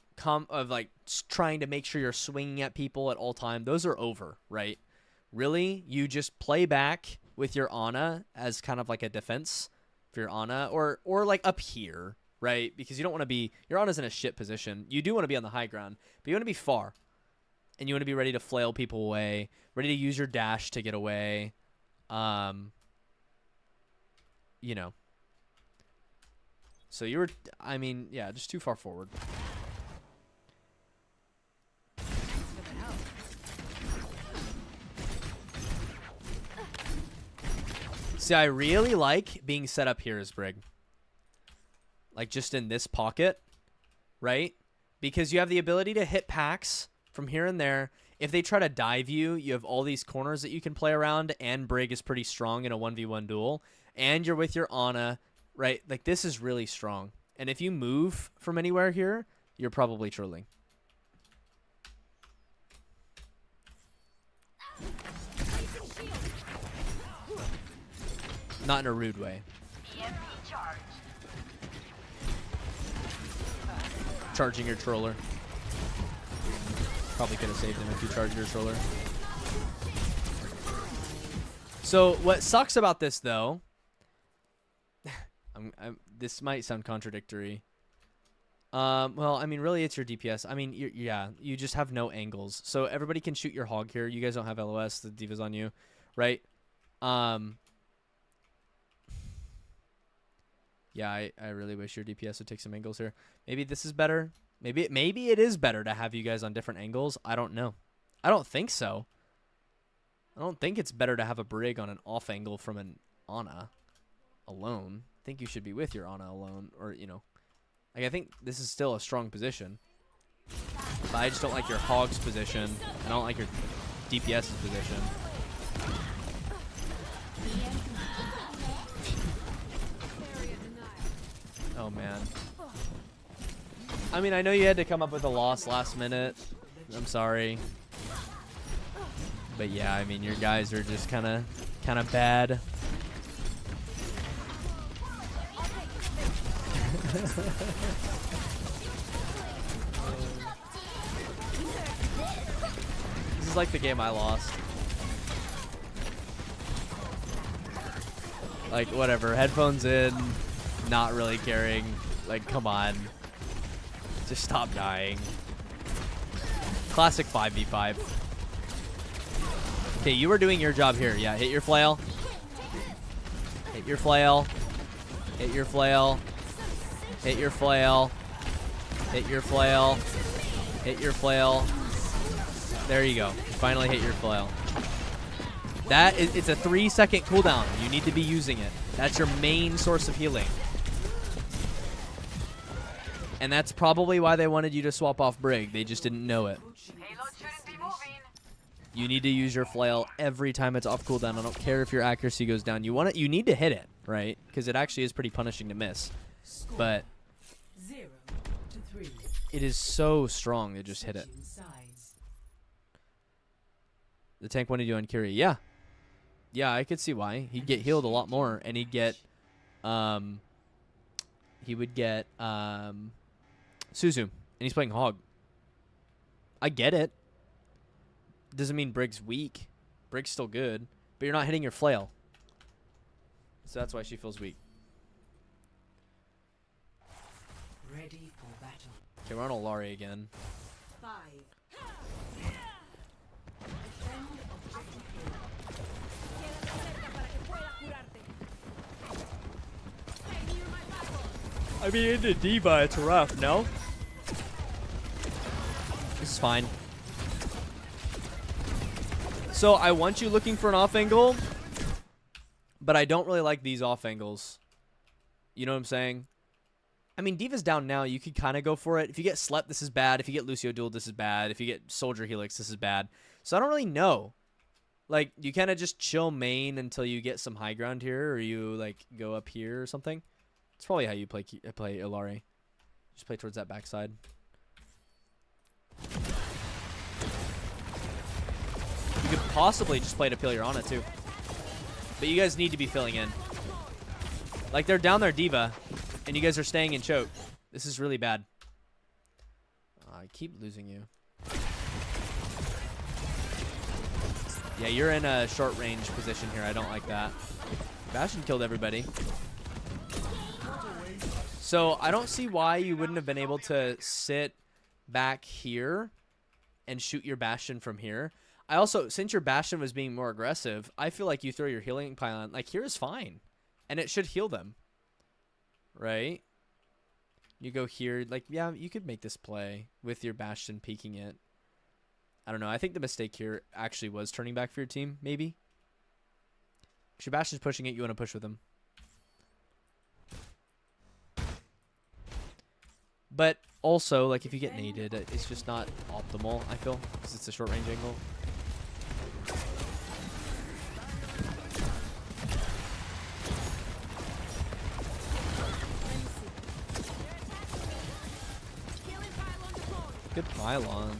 trying to make sure you're swinging at people at all time, those are over, right? Really, you just play back with your Ana as kind of like a defense for your Ana, or like up here, right? Because you don't want to be, your Ana's in a shit position. You do want to be on the high ground, but you want to be far, and you want to be ready to flail people away, ready to use your dash to get away. You know. So you were, I mean, yeah, just too far forward. See, I really like being set up here as Brig. Like, just in this pocket, right? Because you have the ability to hit packs from here and there. If they try to dive you, you have all these corners that you can play around, and Brig is pretty strong in a 1v1 duel. And you're with your Ana, right? Like, this is really strong. And if you move from anywhere here, you're probably trolling. Not in a rude way. EMP charge. Charging your troller. Probably could have saved him if you charged your troller. So what sucks about this, though, this might sound contradictory. Well, I mean, really, it's your DPS. I mean, yeah, you just have no angles. So everybody can shoot your hog here. You guys don't have LOS. The diva's on you, right? Yeah, I really wish your DPS would take some angles here. Maybe this is better. Maybe it is better to have you guys on different angles. I don't know. I don't think so. I don't think it's better to have a Brig on an off angle from an Ana alone. I think you should be with your Ana alone, or, you know. Like, I think this is still a strong position. But I just don't like your Hog's position. I don't like your DPS's position. Oh, man. I mean, I know you had to come up with a loss last minute. I'm sorry. But yeah, I mean, your guys are just kind of bad. This is like the game I lost. Like, whatever. Headphones in. Not really caring. Like, come on. Just stop dying. Classic 5v5. Okay, you were doing your job here. Yeah, hit your flail. Hit your flail. Hit your flail. Hit your flail. Hit your flail. Hit your flail. There you go. You finally hit your flail. It's a 3-second cooldown. You need to be using it. That's your main source of healing. And that's probably why they wanted you to swap off Brig. They just didn't know it. Payload shouldn't be moving. You need to use your flail every time it's off cooldown. I don't care if your accuracy goes down. You want it. You need to hit it, right? Because it actually is pretty punishing to miss. But 0-3. it is so strong to just hit it. The tank wanted you on Kiri. Yeah. Yeah, I could see why. He'd get healed a lot more, and he'd get he would get Suzu, and he's playing Hog. I get it. Doesn't mean Brig's weak. Brig's still good, but you're not hitting your flail. So that's why she feels weak. Ready for battle. Okay, we're on Olari again. 5. Defend objective A. I mean, into D.Va, it's rough, no? This is fine. So I want you looking for an off angle, but I don't really like these off angles. You know what I'm saying? I mean, D.Va's down now. You could kind of go for it. If you get slept, this is bad. If you get Lucio dueled, this is bad. If you get Soldier Helix, this is bad. So I don't really know. Like, you kind of just chill main until you get some high ground here, or you, like, go up here or something. It's probably how you play Illari. Just play towards that backside. You could possibly just play to peel your Ana, too. But you guys need to be filling in. Like, they're down there D.Va, and you guys are staying in choke. This is really bad. I keep losing you. Yeah, you're in a short range position here. I don't like that. Bastion killed everybody. So I don't see why you wouldn't have been able to sit back here and shoot your Bastion from here. I also, since your Bastion was being more aggressive, I feel like you throw your healing pylon. Like, here is fine. And it should heal them. Right? You go here. Like, yeah, you could make this play with your Bastion peeking it. I don't know. I think the mistake here actually was turning back for your team, maybe. If your Bastion's pushing it, you want to push with him. But also, like, if you get naded, it's just not optimal, I feel, because it's a short range angle. Good pylon.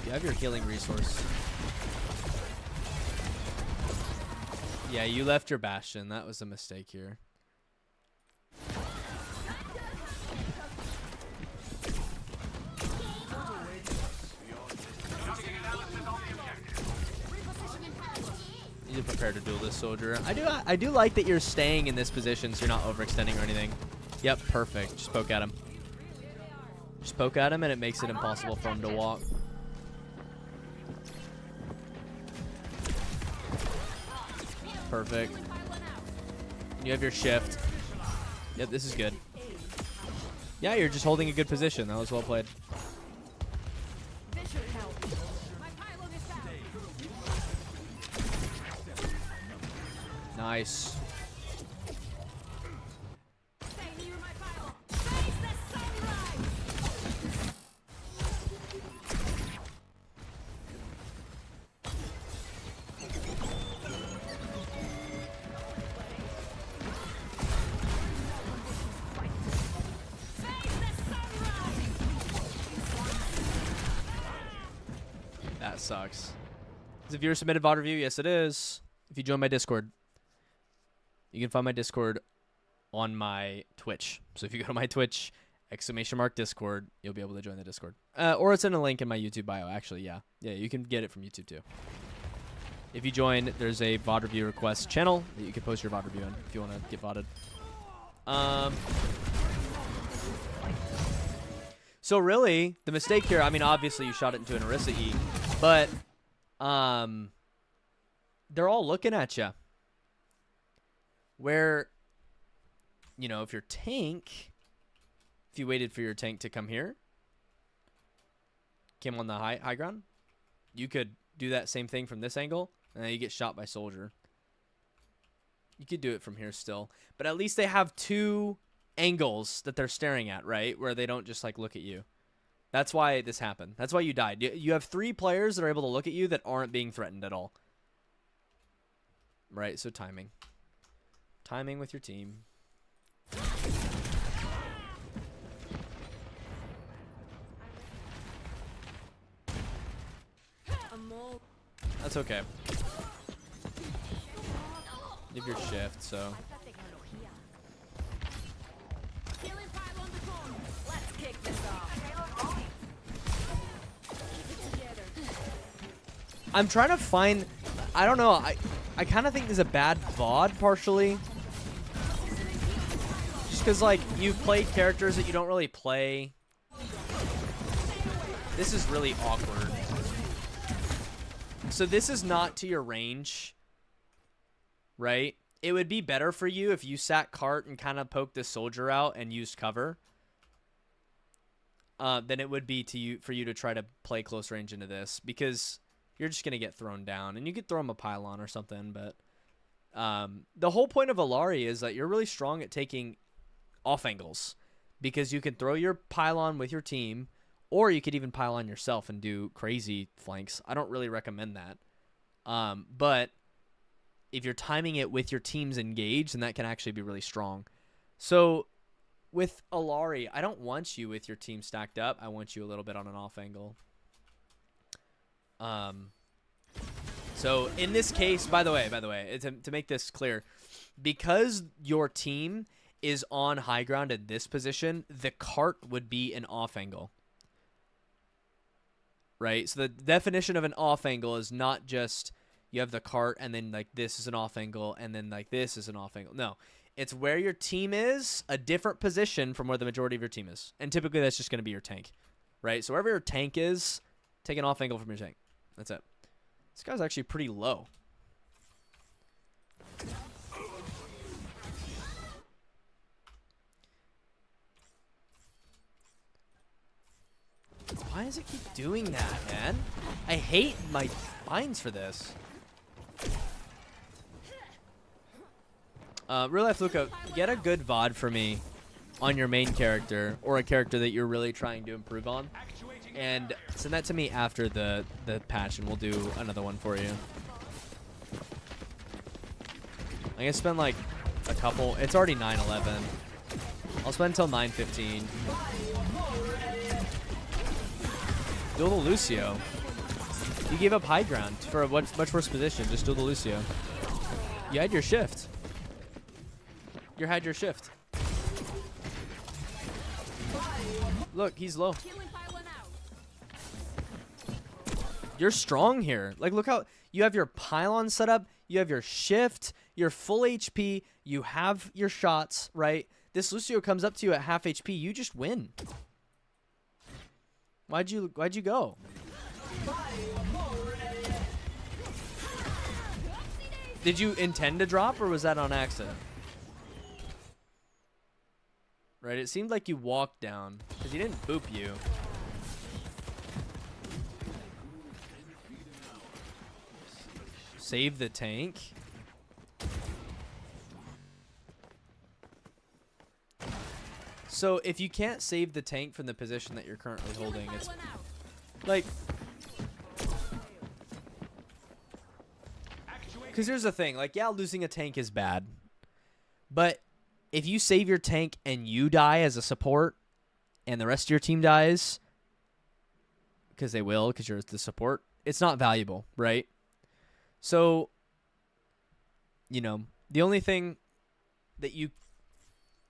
You have your healing resource. Yeah, you left your Bastion. That was a mistake here. You need to prepare to duel this soldier. I do like that you're staying in this position so you're not overextending or anything. Yep, perfect. Just poke at him. Just poke at him and it makes it impossible for him to walk. Perfect. You have your shift. Yep, this is good. Yeah, you're just holding a good position. That was well played. Nice. That sucks. Is the viewer submitted VOD review? Yes, it is. If you join my Discord, you can find my Discord on my Twitch. So if you go to my Twitch, !Discord, you'll be able to join the Discord. Or it's in a link in my YouTube bio, actually, yeah. Yeah, you can get it from YouTube, too. If you join, there's a VOD review request channel that you can post your VOD review in if you want to get VODed. So really, the mistake here, I mean, obviously you shot it into an Orisa E, but they're all looking at you. Where, you know, if your tank, if you waited for your tank to come here, came on the high ground, you could do that same thing from this angle, and then you get shot by Soldier. You could do it from here still, but at least they have two angles that they're staring at, right? Where they don't just like look at you. That's why this happened. That's why you died. You have three players that are able to look at you that aren't being threatened at all. Right, so timing. Timing with your team. That's okay. You have your shift, so. I'm trying to find. I don't know. I kind of think this is a bad VOD partially. Just because, like, you've played characters that you don't really play. This is really awkward. So this is not to your range, right? It would be better for you if you sat cart and kind of poked the soldier out and used cover. Than it would be for you to try to play close range into this, because you're just gonna get thrown down, and you could throw him a pylon or something. But the whole point of Alari is that you're really strong at taking off angles, because you can throw your pylon with your team, or you could even pylon yourself and do crazy flanks. I don't really recommend that, but if you're timing it with your team's engaged, then that can actually be really strong. So with Alari, I don't want you with your team stacked up. I want you a little bit on an off angle. So in this case, by the way, to make this clear, because your team is on high ground at this position, the cart would be an off angle. Right? So the definition of an off angle is not just you have the cart and then like this is an off angle and then like this is an off angle. No. It's where your team is, a different position from where the majority of your team is. And typically that's just going to be your tank. Right? So wherever your tank is, take an off angle from your tank. That's it. This guy's actually pretty low. Why does it keep doing that, man? I hate my lines for this. Real life Luca, get a good VOD for me on your main character or a character that you're really trying to improve on, and send that to me after the patch, and we'll do another one for you. I'm gonna spend like a couple. It's already 9:11. I'll spend until 9:15. Duel the Lucio. You gave up high ground for a much worse position. Just duel the Lucio. You had your shift. You had your shift. Look, he's low. You're strong here. Like, look how you have your pylon set up. You have your shift. You're full HP. You have your shots, right? This Lucio comes up to you at half HP. You just win. Why'd you go? Did you intend to drop, or was that on accident? Right, it seemed like you walked down, because he didn't boop you. Save the tank. So if you can't save the tank from the position that you're currently holding, it's like, because here's the thing, like, yeah, losing a tank is bad, but if you save your tank and you die as a support and the rest of your team dies, because they will, because you're the support, it's not valuable, right? So, you know, the only thing that you,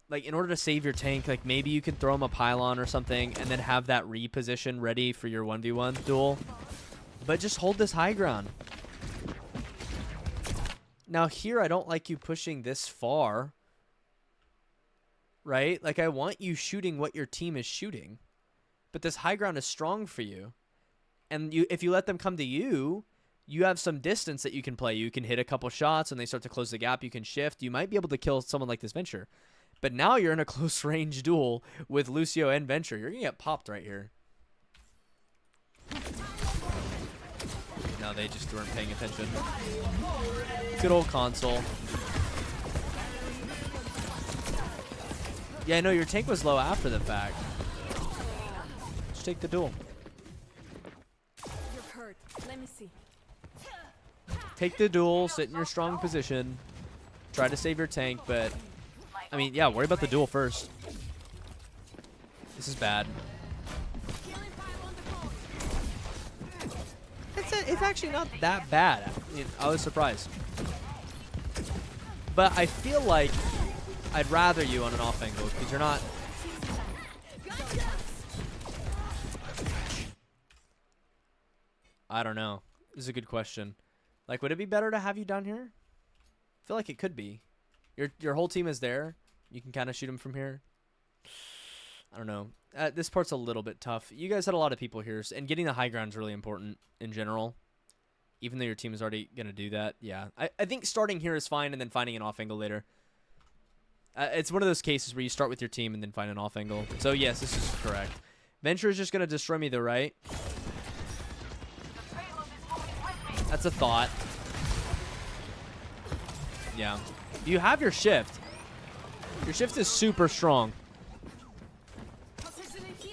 like, in order to save your tank, like, maybe you can throw him a pylon or something and then have that reposition ready for your 1v1 duel. But just hold this high ground. Now here, I don't like you pushing this far. Right? Like, I want you shooting what your team is shooting. But this high ground is strong for you. And if you let them come to you, you have some distance that you can play. You can hit a couple shots and they start to close the gap. You can shift. You might be able to kill someone like this Venture. But now you're in a close range duel with Lucio and Venture. You're going to get popped right here. No, they just weren't paying attention. Good old console. Yeah, no, your tank was low after the fact. Just take the duel. You're hurt. Let me see. Take the duel, sit in your strong position, try to save your tank, but I mean, yeah, worry about the duel first. This is bad. It's actually not that bad. I was surprised. But I feel like I'd rather you on an off angle because you're not. I don't know. This is a good question. Like, would it be better to have you down here? I feel like it could be. Your whole team is there. You can kind of shoot them from here. I don't know. This part's a little bit tough. You guys had a lot of people here, and getting the high ground is really important in general. Even though your team is already going to do that. Yeah. I think starting here is fine and then finding an off angle later. It's one of those cases where you start with your team and then find an off angle. So, yes, this is correct. Venture is just going to destroy me though, right? That's a thought. Yeah. You have your shift. Your shift is super strong.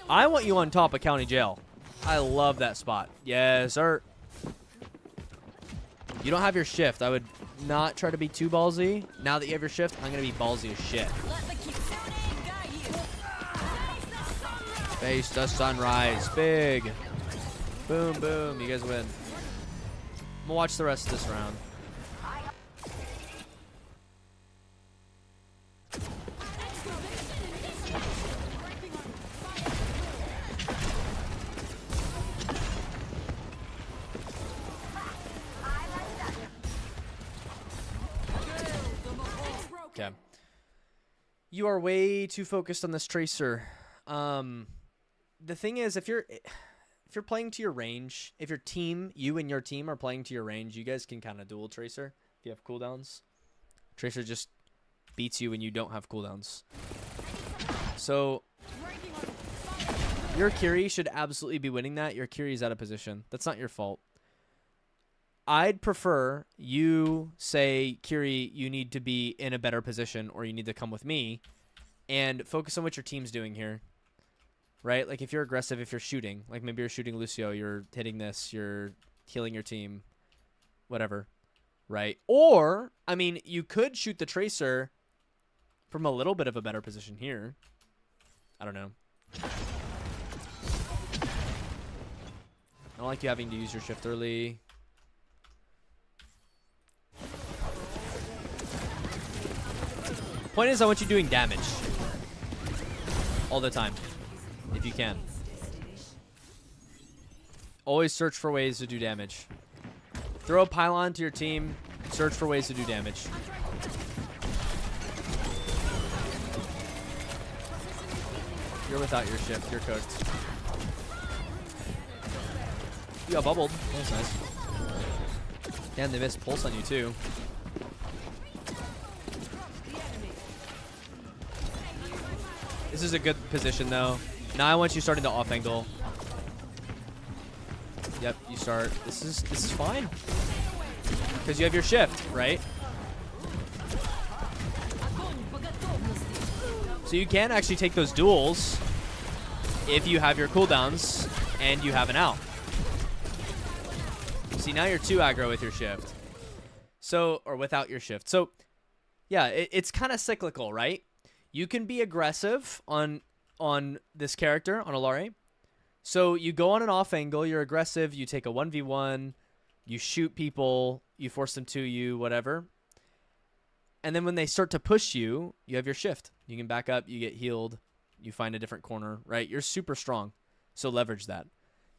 I want you on top of county jail. I love that spot. Yes, sir. You don't have your shift. I would not try to be too ballsy. Now that you have your shift, I'm going to be ballsy as shit. Face the sunrise. Big. Boom, boom. You guys win. I'm going to watch the rest of this round. Okay. You are way too focused on this tracer. The thing is, if you're playing to your range, if your team, you and your team are playing to your range, you guys can kind of dual tracer if you have cooldowns. Tracer just beats you when you don't have cooldowns. So your Kiri should absolutely be winning that. Your Kiri's out of position. That's not your fault. I'd prefer you say, Kiri, you need to be in a better position or you need to come with me and focus on what your team's doing here. Right? Like if you're aggressive, if you're shooting, like maybe you're shooting Lucio, you're hitting this, you're healing your team, whatever. Right? Or, I mean, you could shoot the tracer from a little bit of a better position here. I don't know. I don't like you having to use your shift early. Point is, I want you doing damage all the time, if you can. Always search for ways to do damage. Throw a pylon to your team. Search for ways to do damage. You're without your shift. You're cooked. You got bubbled. That's nice. Damn, they missed pulse on you too. This is a good position, though. Now I want you starting the off angle. Yep, you start. This is fine because you have your shift, right? So you can actually take those duels if you have your cooldowns and you have an out. See, now you're too aggro with your shift. So, or without your shift. So, yeah, it's kind of cyclical, right? You can be aggressive on this character, on Alare. So you go on an off angle, you're aggressive, you take a 1v1, you shoot people, you force them to you, whatever. And then when they start to push you, you have your shift. You can back up, you get healed, you find a different corner, right? You're super strong. So leverage that.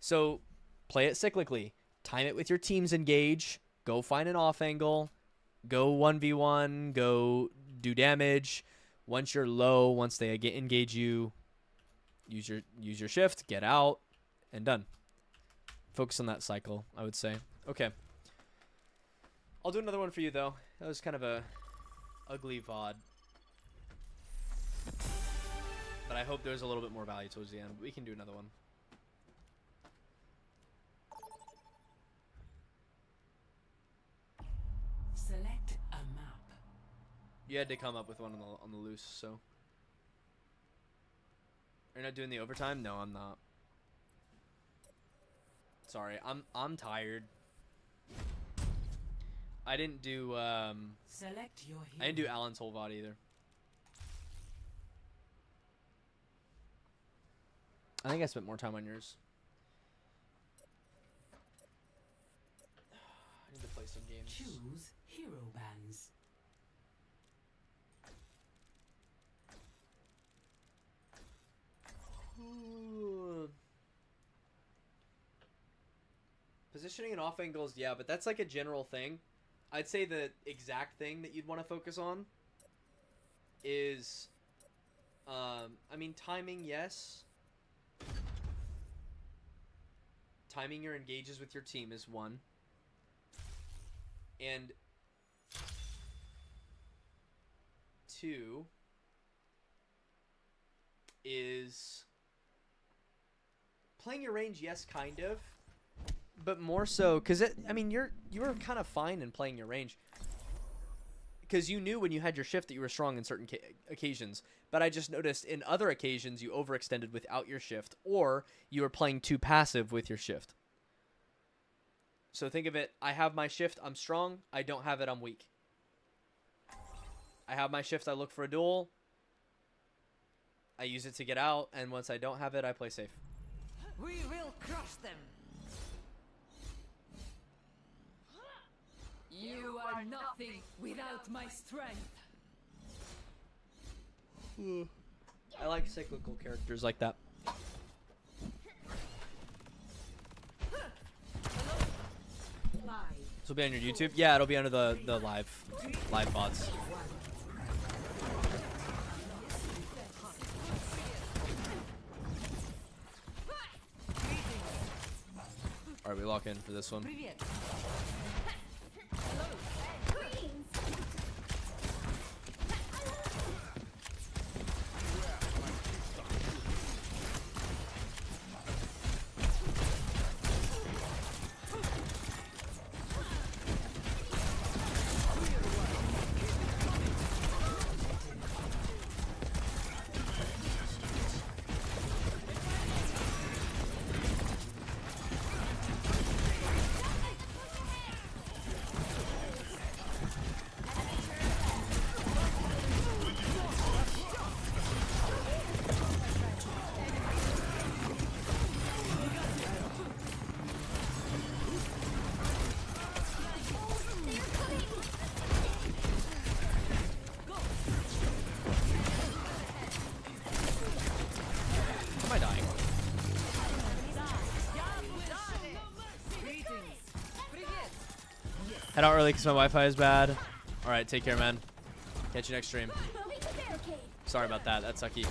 So play it cyclically. Time it with your team's engage. Go find an off angle. Go 1v1. Go do damage. Once you're low, once they engage you, use your shift, get out, and done. Focus on that cycle, I would say. Okay. I'll do another one for you, though. That was kind of a ugly VOD. But I hope there's a little bit more value towards the end. We can do another one. Select a map. You had to come up with one on the loose, so. You're not doing the overtime? No, I'm not. Sorry, I'm tired. I didn't do Select your hero. I didn't do Alan's whole VOD either. I think I spent more time on yours. I need to play some games. Choose hero bands. Positioning and off angles, yeah, but that's like a general thing. I'd say the exact thing that you'd want to focus on is, I mean, timing, yes. Timing your engages with your team is one. And two is playing your range, yes, kind of. But more so, because I mean, you were kind of fine in playing your range, because you knew when you had your shift that you were strong in certain occasions. But I just noticed in other occasions you overextended without your shift, or you were playing too passive with your shift. So think of it: I have my shift, I'm strong. I don't have it, I'm weak. I have my shift, I look for a duel. I use it to get out, and once I don't have it, I play safe. We will crush them. You are nothing without my strength. I like cyclical characters like that. This will be on your YouTube? Yeah, it'll be under the live bots. Alright, we lock in for this one. Head out early because my Wi-Fi is bad. Alright, take care, man. Catch you next stream. Sorry about that. That's sucky.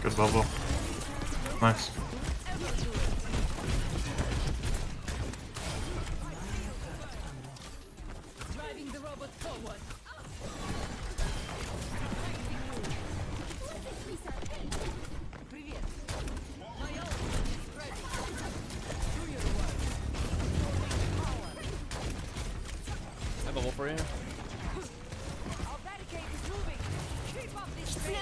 Good bubble. Nice. Driving the robot forward. Привет. My ult is ready. Do your work. I have a bubble for you. Our barricade is moving. Keep up this pace.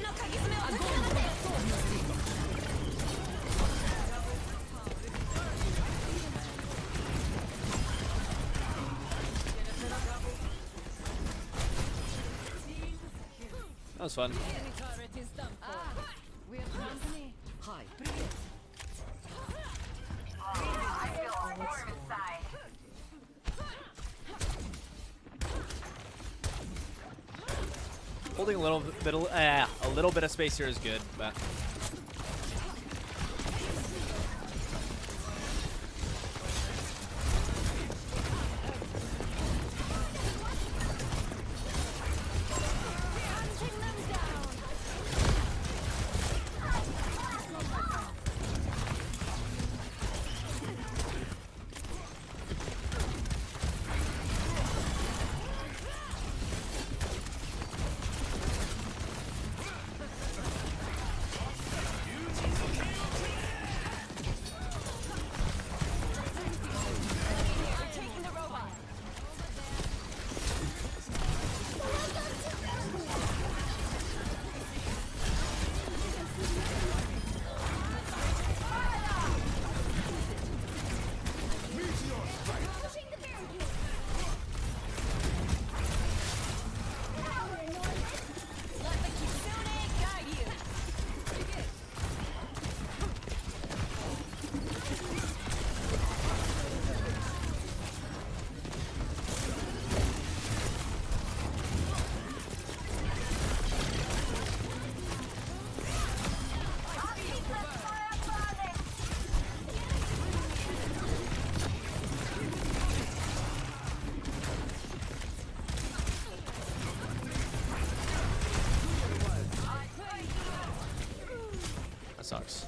That was fun. Enemy turret is done for. We're company. Hi. Привет. I feel a warm inside. Holding a little bit of space here is good, but sucks.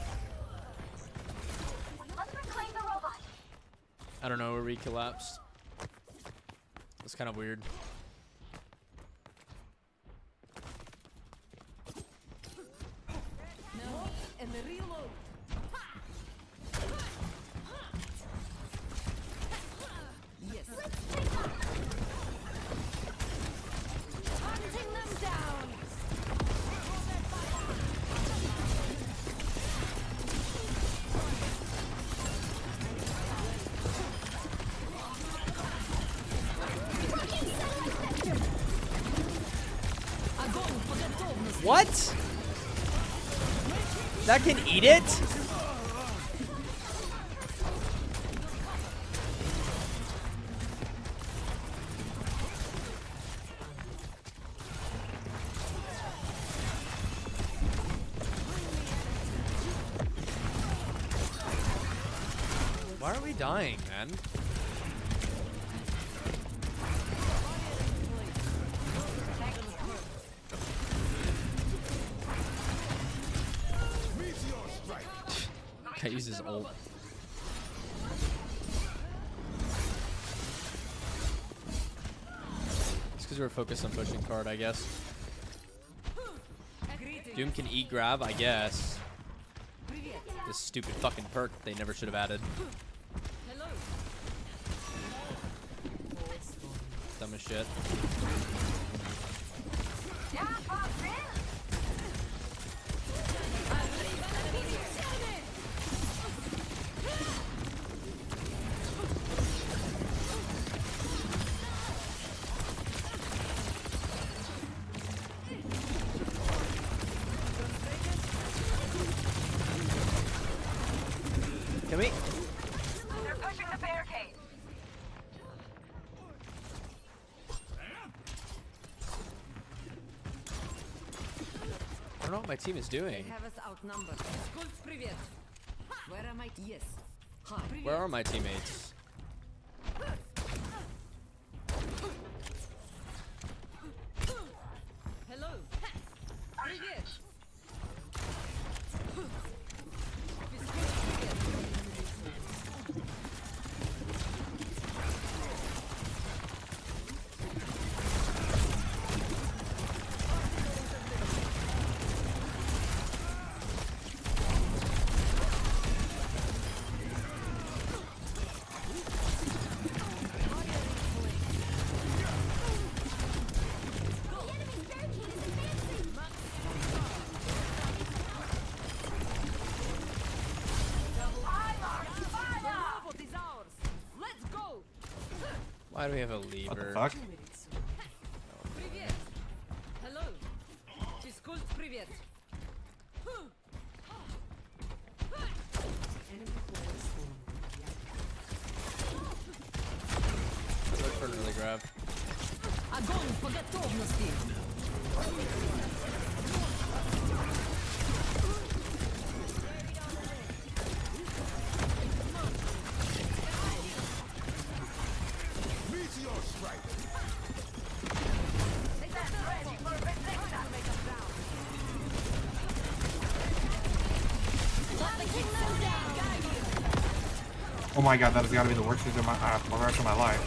Let's reclaim the robot. I don't know where we collapsed. It's kind of weird. Now, and reload. Yes. Hunting them down. What? That can eat it? Why are we dying, man? Can't use his ult. It's because we're focused on pushing card, I guess. Doom can eat grab, I guess. This stupid fucking perk they never should have added. Hello. Dumb as shit. Yeah, Bob, Can we? they're pushing the barricade. I don't know what my team is doing. Have us outnumbered. Skulls, привет. Where am I? Yes. Hi. Where are my teammates? Hello. Привет. Why do we have a What the lever? fuck? Привет. Hello. Физкульт, привет. Look for an early grab. Огонь по готовности. Oh my god, that has got to be the worst thing of my for the rest of my life.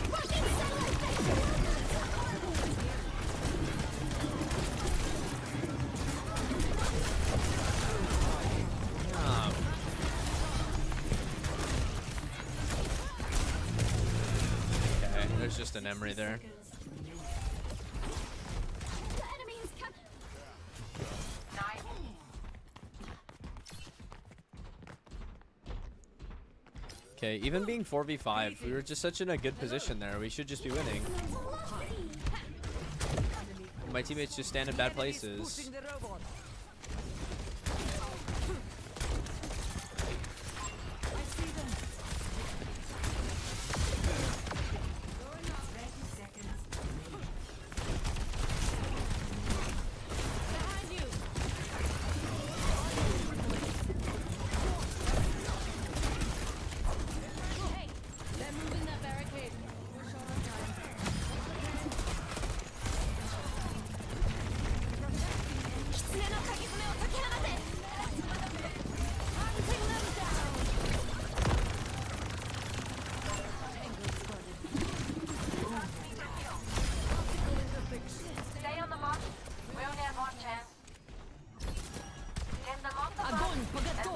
Okay, there's just an Emery there. The enemy is coming. Nice. Okay, even being 4v5, we were just such in a good position there. We should just be winning. My teammates just stand in bad places. Pushing the robot. I see them. Behind you. Hey, they're moving that barricade. We're short on time. Protecting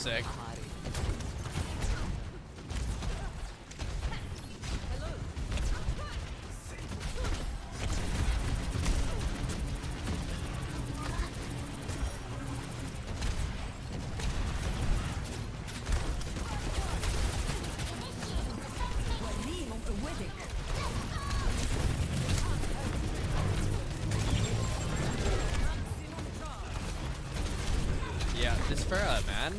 sick. Yeah, this Farah, man.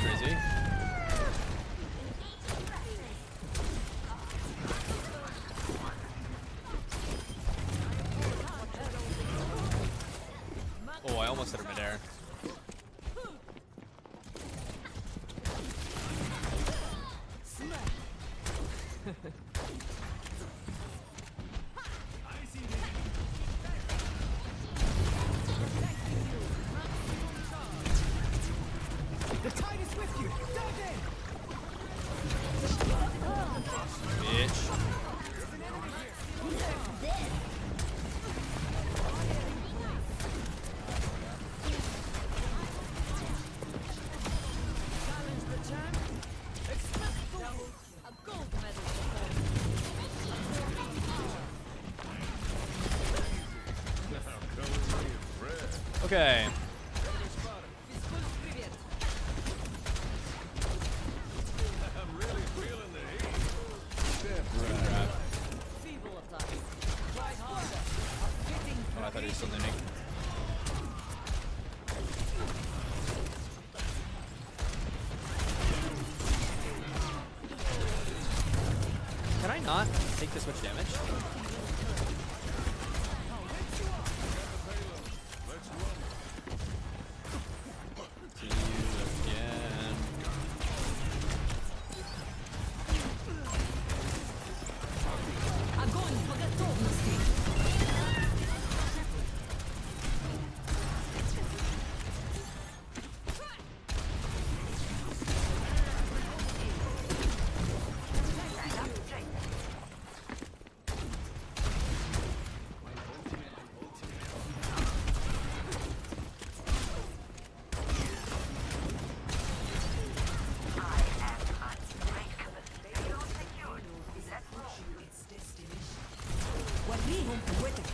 Crazy. Oh, I almost hit her midair. The tide is with you. Dive in. Bitch. Challenge the champ. Expect a gold medal support. Okay. Физкульт, привет. Feeble attack. Try harder. Fitting Oh, I thought he was still landing. Can I not take this much damage? See you again. огонь по готовности. وليهم قوتك.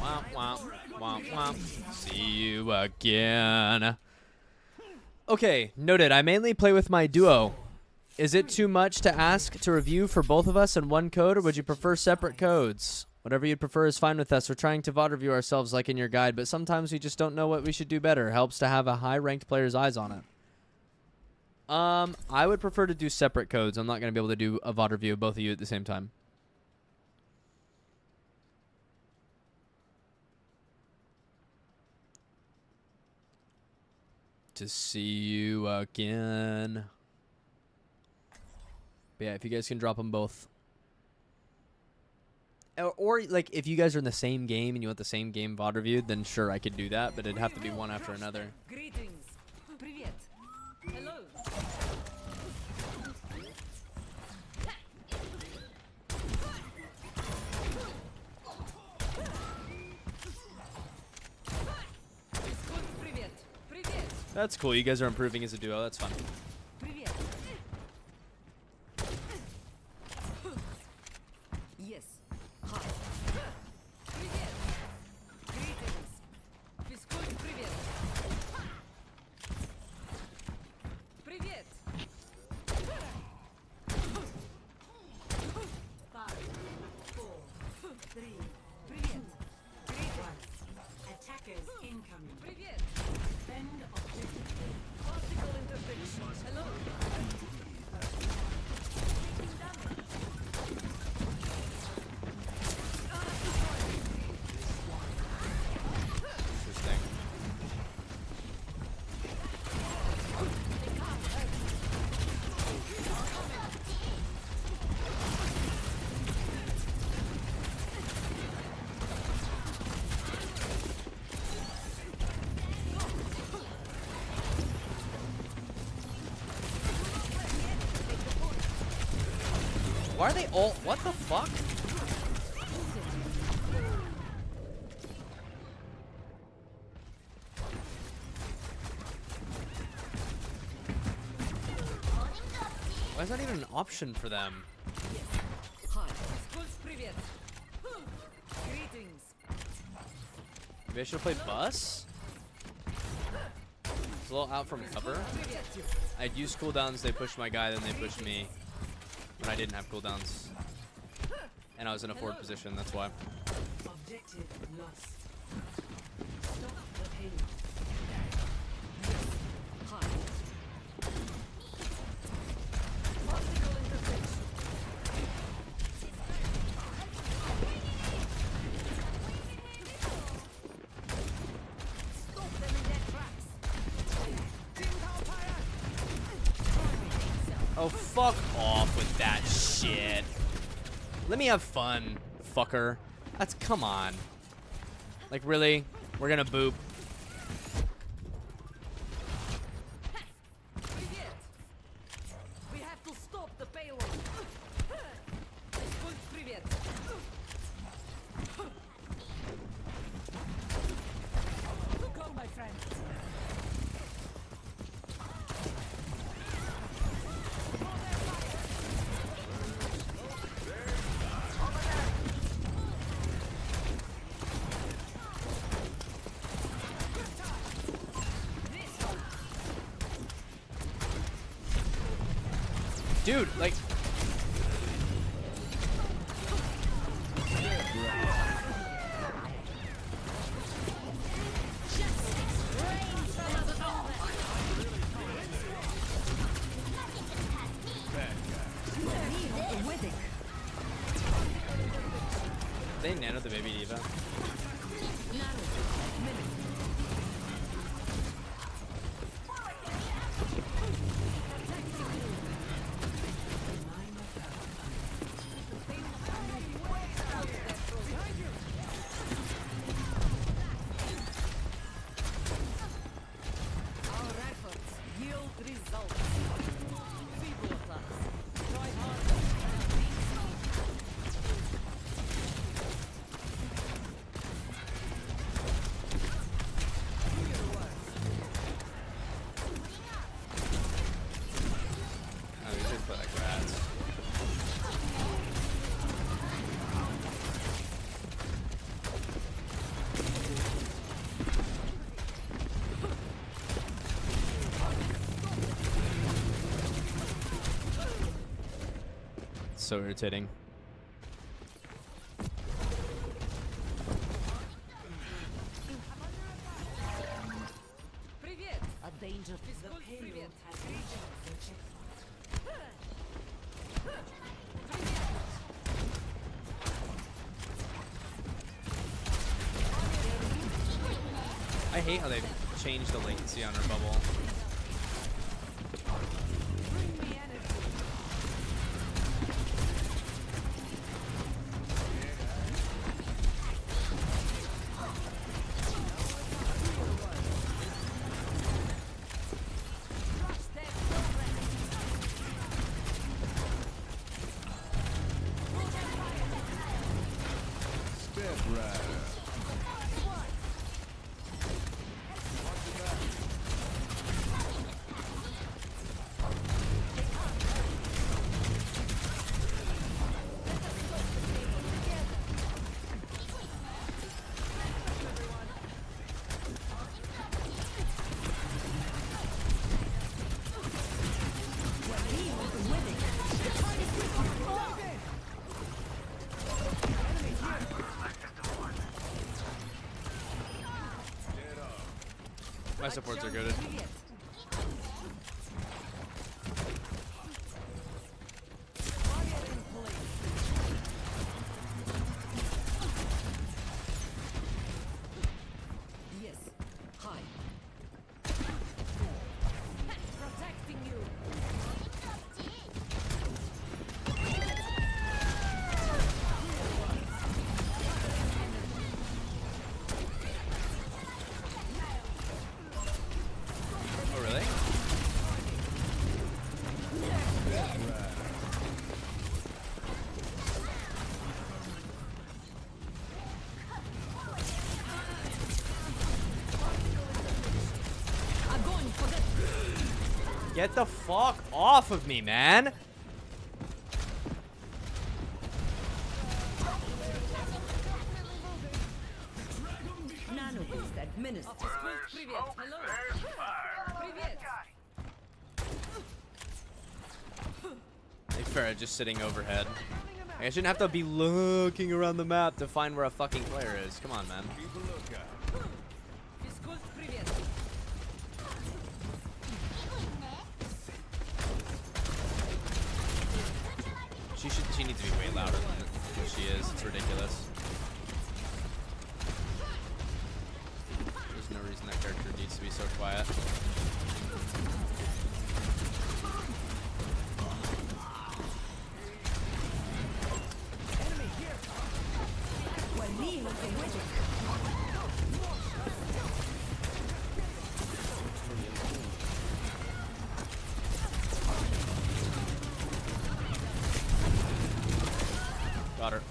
Womp, womp, womp, womp. See you again. Okay, noted. I mainly play with my duo. Is it too much to ask to review for both of us in one code, or would you prefer separate codes? Whatever you'd prefer is fine with us. We're trying to VOD review ourselves like in your guide, but sometimes we just don't know what we should do better. Helps to have a high-ranked player's eyes on it. I would prefer to do separate codes. I'm not going to be able to do a VOD review of both of you at the same time. To see you again. But yeah, if you guys can drop them both. Or, like, if you guys are in the same game and you want the same game VOD reviewed, then sure, I could do that, but it'd have to be one after another. Greetings. Привет. Hello. Физкульт, привет. Привет. That's cool. You guys are improving as a duo. That's fun. Привет. Yes. Hi. Привет. Greetings. Физкульт, привет. Привет. incoming. Привет! Defend objective. Optical intervention. Hello! Taking damage. Interesting. Why are they all? What the fuck? Why is that even an option for them? Hi. Skulls, привет! Greetings! Maybe I should play bus? It's a little out from cover. I'd use cooldowns, they pushed my guy, then they pushed me. When I didn't have cooldowns. And I was in a forward position, that's why. Objective lost. Stop the pain. Hi. Optical intervention. Stop them in their tracks. Oh, fuck off with that shit. Let me have fun, fucker. That's, come on. Like, really? We're gonna boop. Привет! We have to stop the payload. Skulls, привет! Go, my friend. Dude, like... They nano the baby diva. Our efforts yield results. Feeble attacks. Try harder. Oh, we should play like rats. So irritating. Привет! A danger. The Skulls, payload привет! has reached the checkpoint. I hate how they've changed the latency on our bubble. Bring me energy. Rush their progress. Step right. My supports are good. Yes. Hi. Protecting you. Oh, really? I'm going for the Get the fuck off of me, man. nanoboost administered. Привет. Hello. Привет. Hey, Farah, just sitting overhead. I shouldn't have to be looking around the map to find where a fucking player is. Come on, man. Физкульт, привет. She needs to be way louder than she is. It's ridiculous. There's no reason that character needs to be so quiet. Got her.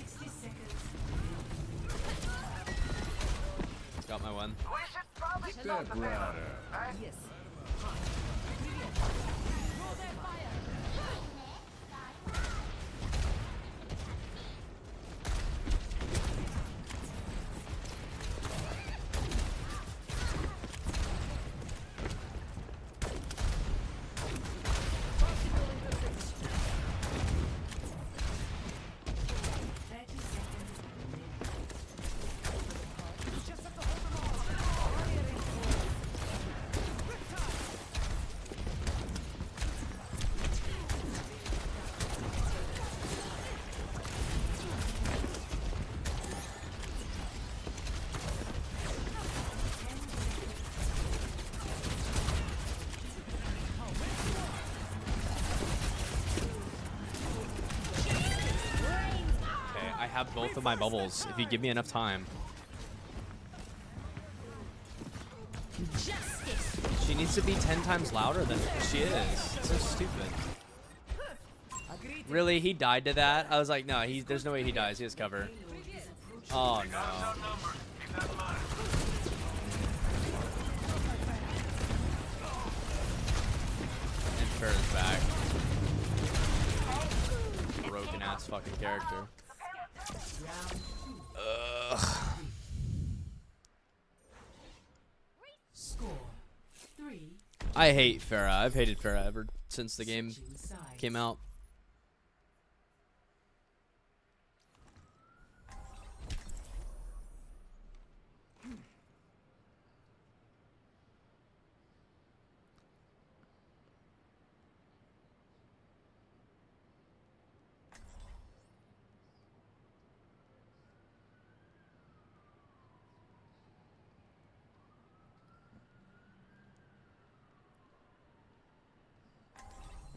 60 seconds. Got my one. Step right Yes. Okay, I have both of my bubbles. If you give me enough time. She needs to be 10 times louder than she is. It's so stupid. Really? He died to that? I was like, no, there's no way he dies. He has cover. Oh, no. And Farrah's back. Broken ass fucking character. Ugh. Score 3. I hate Farrah. I've hated Farrah ever since the game Switching sides. came out.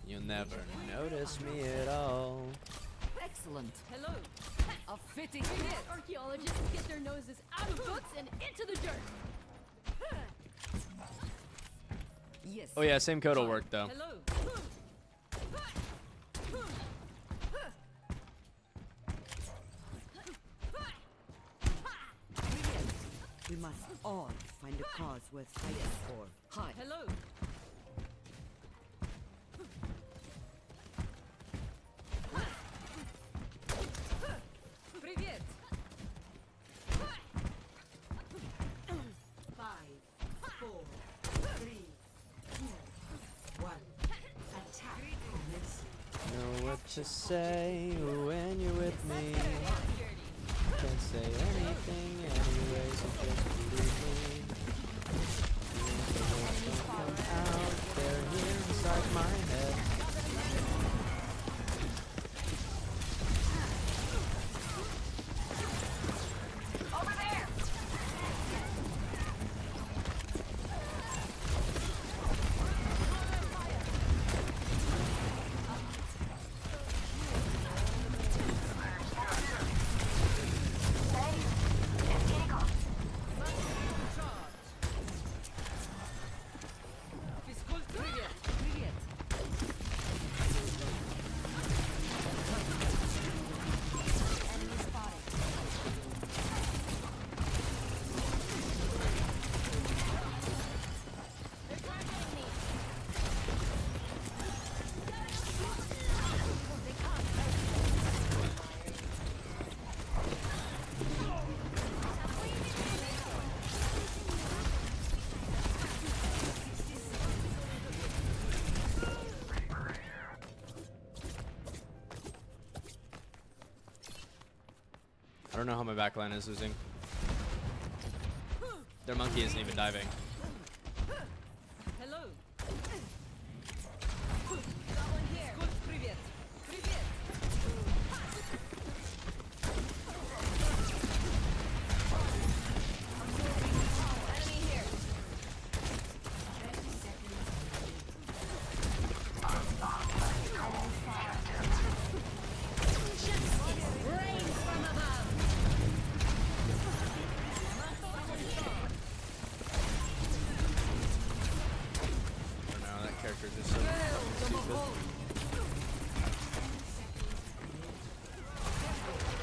You'll never notice me at all. Excellent. Hello. A fitting Archaeologists get their noses out of books and into the dirt. Yes. Oh yeah, same code will work though. Hello. We must all find a cause worth fighting for. Hi. Hello. Привет. 5, 4, 3, 2, 1. Attack commencing. Know what to say when you're with me. Can't say don't know how my backline is losing. Their monkey isn't even diving. Hello. Someone here. Привет. Привет. Enemy here. Rain from above. I don't know, that character is just so fucking stupid.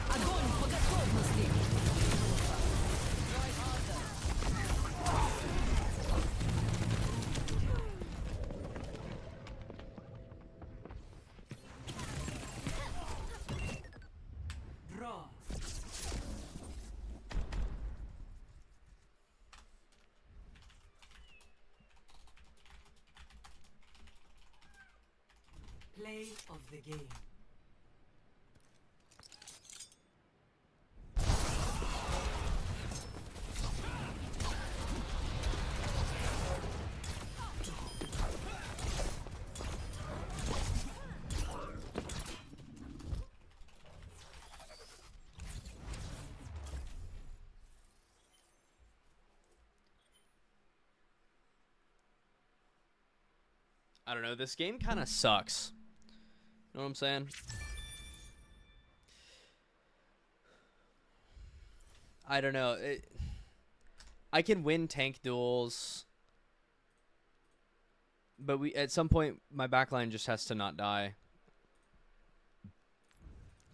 Огонь по готовности. Draw. Play of the game. I don't know, this game kind of sucks. You know what I'm saying? I don't know. I can win tank duels, but at some point my backline just has to not die.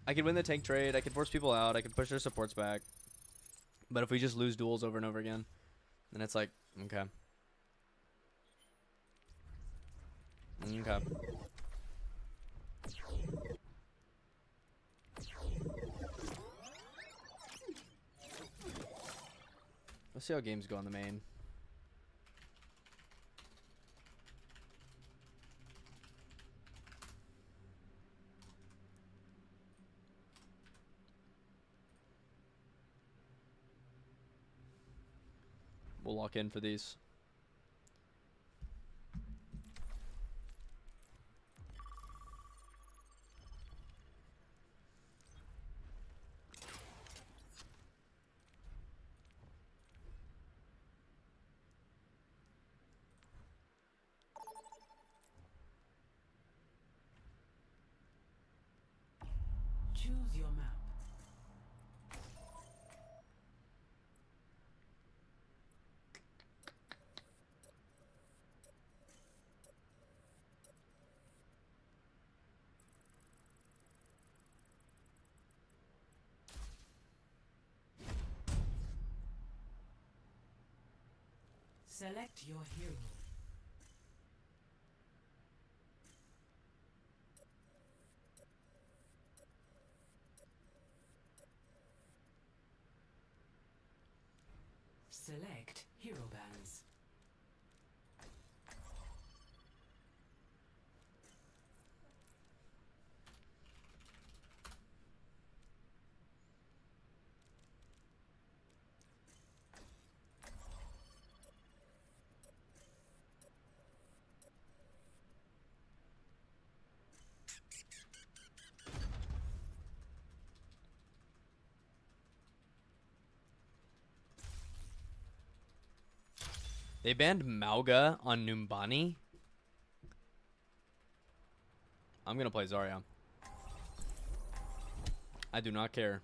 I can win the tank trade, I can force people out, I can push their supports back. But if we just lose duels over and over again, then it's like, okay. Okay. Let's see how games go on the main. We'll lock in for these. Choose your map. Select your hero. Select hero bands. They banned Mauga on Numbani. I'm gonna play Zarya. I do not care.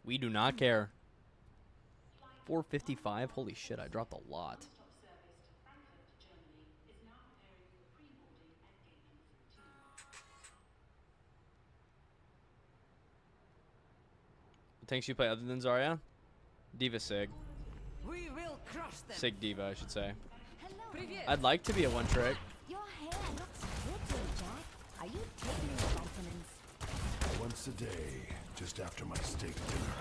We do not care. 455? Holy shit, I dropped a lot. What tanks you play other than Zarya? Diva Sig. We will crush them. Sig Diva, I should say. Hello. Привет. I'd like to be a one trick. Your hair looks pretty, Jack. Are you taking your vitamins? Once a day, just after my steak dinner.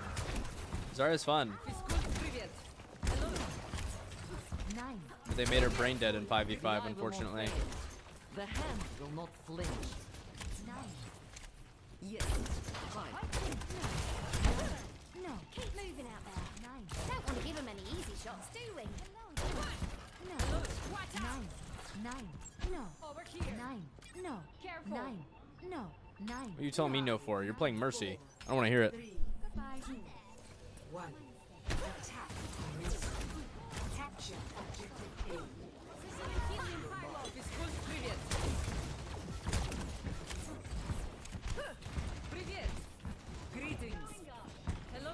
Zarya's fun, Физкульт, привет. Hello. Nine. but they made her brain dead in The 5v5, eye will not unfortunately. fail. The hand will not flinch. Nine. Yes. Fine. No. 9. What are you telling me no for? You're playing Mercy. I don't want to hear it. 3, Goodbye. 2, 1. Attack. Capture objective A. Greetings. Hello.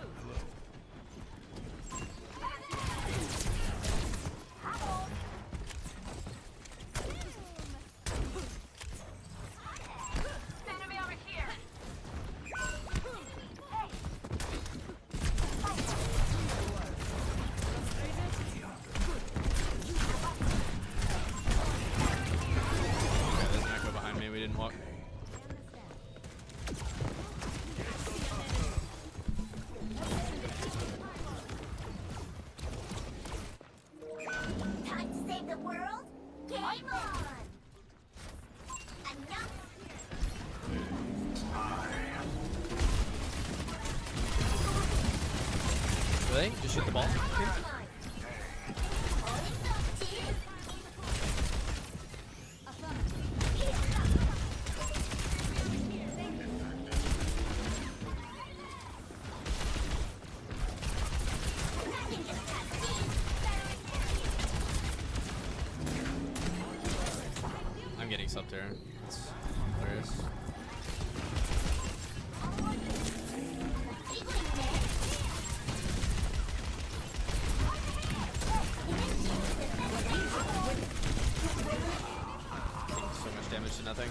Enemy over here. Okay, there's an echo behind me. We didn't walk. Time to save the world? Game on! Enough! Really? Just shoot the ball? I'm getting subbed here. It's hilarious. Taking so much damage to nothing.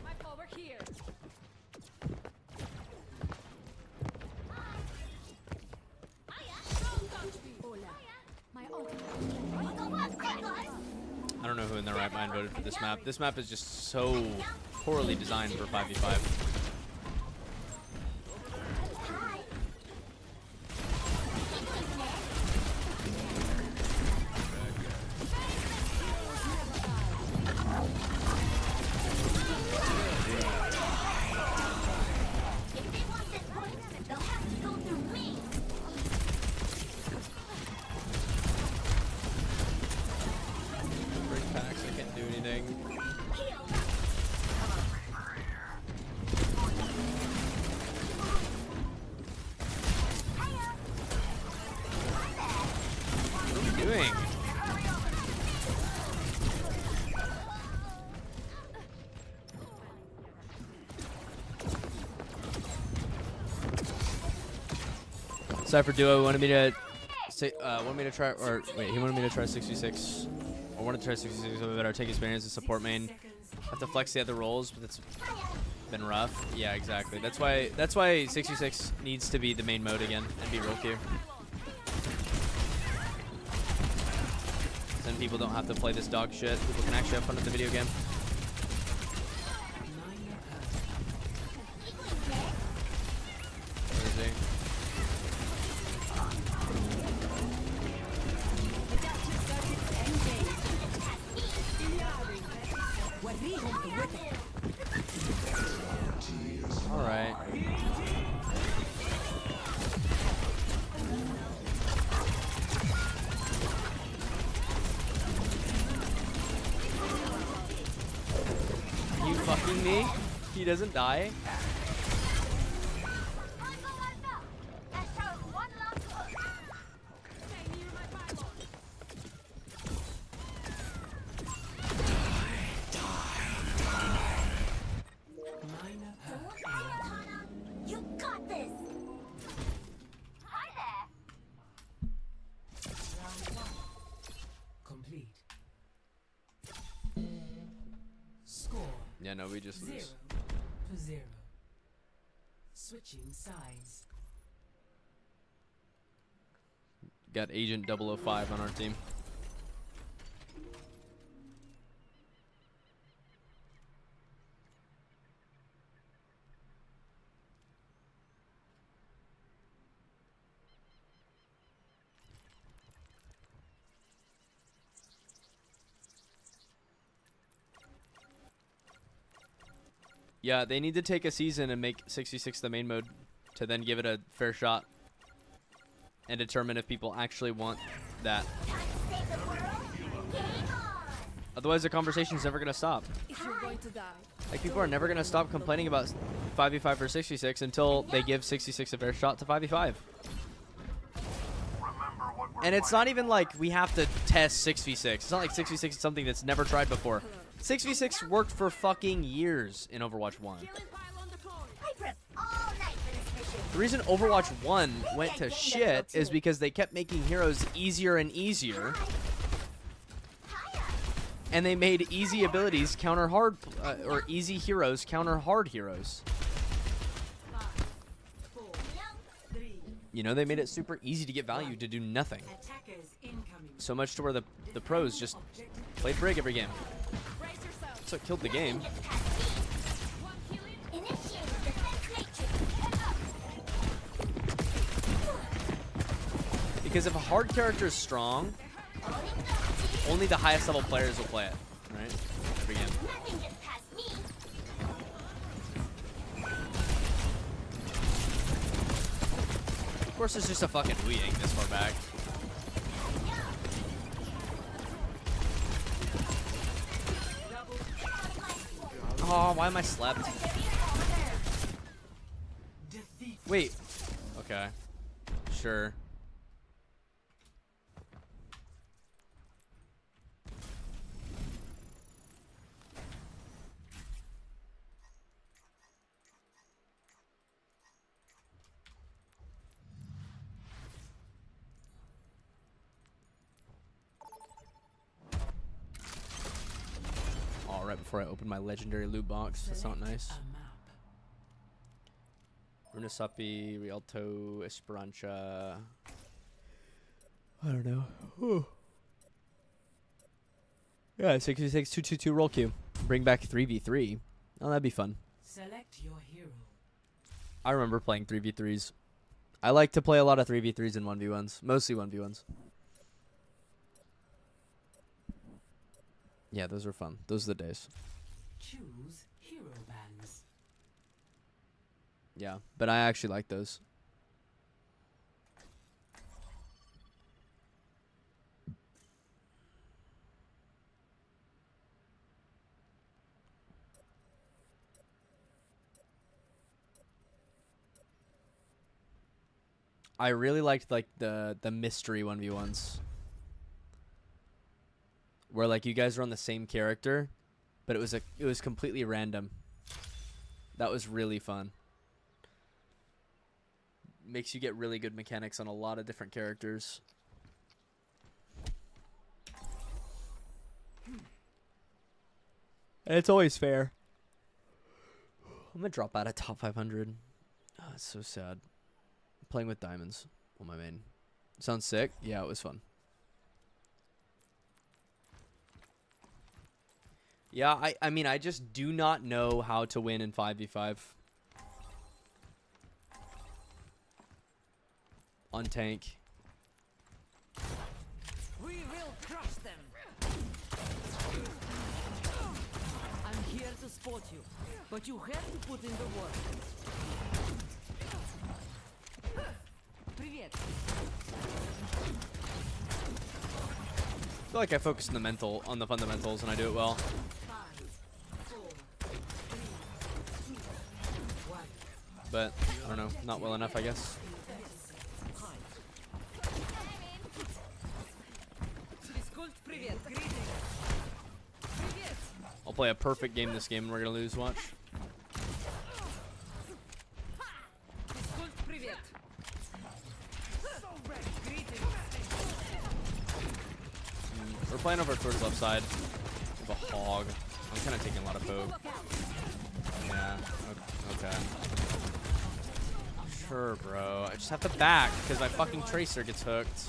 My fault, we're here. My ultimate. I don't know who in their right mind voted for this map. This map is just so poorly designed for 5v5. If they want this point, they'll have to go through me. Break packs, I can't do anything. What are we doing? Cypher Duo wanted me to say, wanted me to try, or wait, he wanted me to try 66. I wanted to try 66 a bit better. Take experience as support main. I have to flex the other roles, but it's been rough. Yeah, exactly. That's why 66 needs to be the main mode again and be real queue. Then people don't have to play this dog shit. People can actually have fun with the video game. Where is he? All right. Are you fucking me? He doesn't die? You got this! Hi Round 1. Complete. Score Yeah, no, we just 0 lose. to 0. Switching sides. Got Agent 005 on our team. Yeah, they need to take a season and make 66 the main mode to then give it a fair shot and determine if people actually want that. Otherwise, the conversation's never gonna stop. If you're going to die, Like, people are never gonna stop complaining about 5v5 or 66 until they give 66 a fair shot to 5v5. And it's not even like we have to test 6v6. It's not like 6v6 is something that's never tried before. 6v6 worked for fucking years in Overwatch 1. The reason Overwatch 1 went to shit is because they kept making heroes easier and easier. And they made easy abilities counter hard, or easy heroes counter hard heroes. You know, they made it super easy to get value to do nothing. So much to where the pros just played Brig every game. So it killed the game. Because if a hard character is strong, only the highest level players will play it, right? Every game. Of course, it's just a fucking Wu Yang this far back. Oh, why am I slept? Wait. Okay. Sure. Right before I open my legendary loot box. That's not nice. Runasapi, Rialto, Esperanza. I don't know. Whew. Yeah, 66 222 roll queue. Bring back 3v3. Oh, that'd be fun. Select your hero. I remember playing 3v3s. I like to play a lot of 3v3s and 1v1s. Mostly 1v1s. Yeah, those are fun. Those are the days. Choose hero bands. Yeah, but I actually like those. I really liked like the mystery 1v1s. Where like you guys were on the same character, but it was completely random. That was really fun. Makes you get really good mechanics on a lot of different characters. And it's always fair. I'm gonna drop out of top 500. Oh, it's so sad. Playing with diamonds on my main. Sounds sick? Yeah, it was fun. Yeah, I mean, I just do not know how to win in 5v5. On tank. We will crush them. I'm here to support you, but you have to put in the work. Привет. I feel like I focus on the fundamentals and I do it well. But I don't know, not well enough, I guess. I'll play a perfect game this game and we're gonna lose, watch. We're playing over towards left side. With a hog. I'm kind of taking a lot of poke. Yeah, okay. Sure, bro. I just have to back because my fucking tracer gets hooked.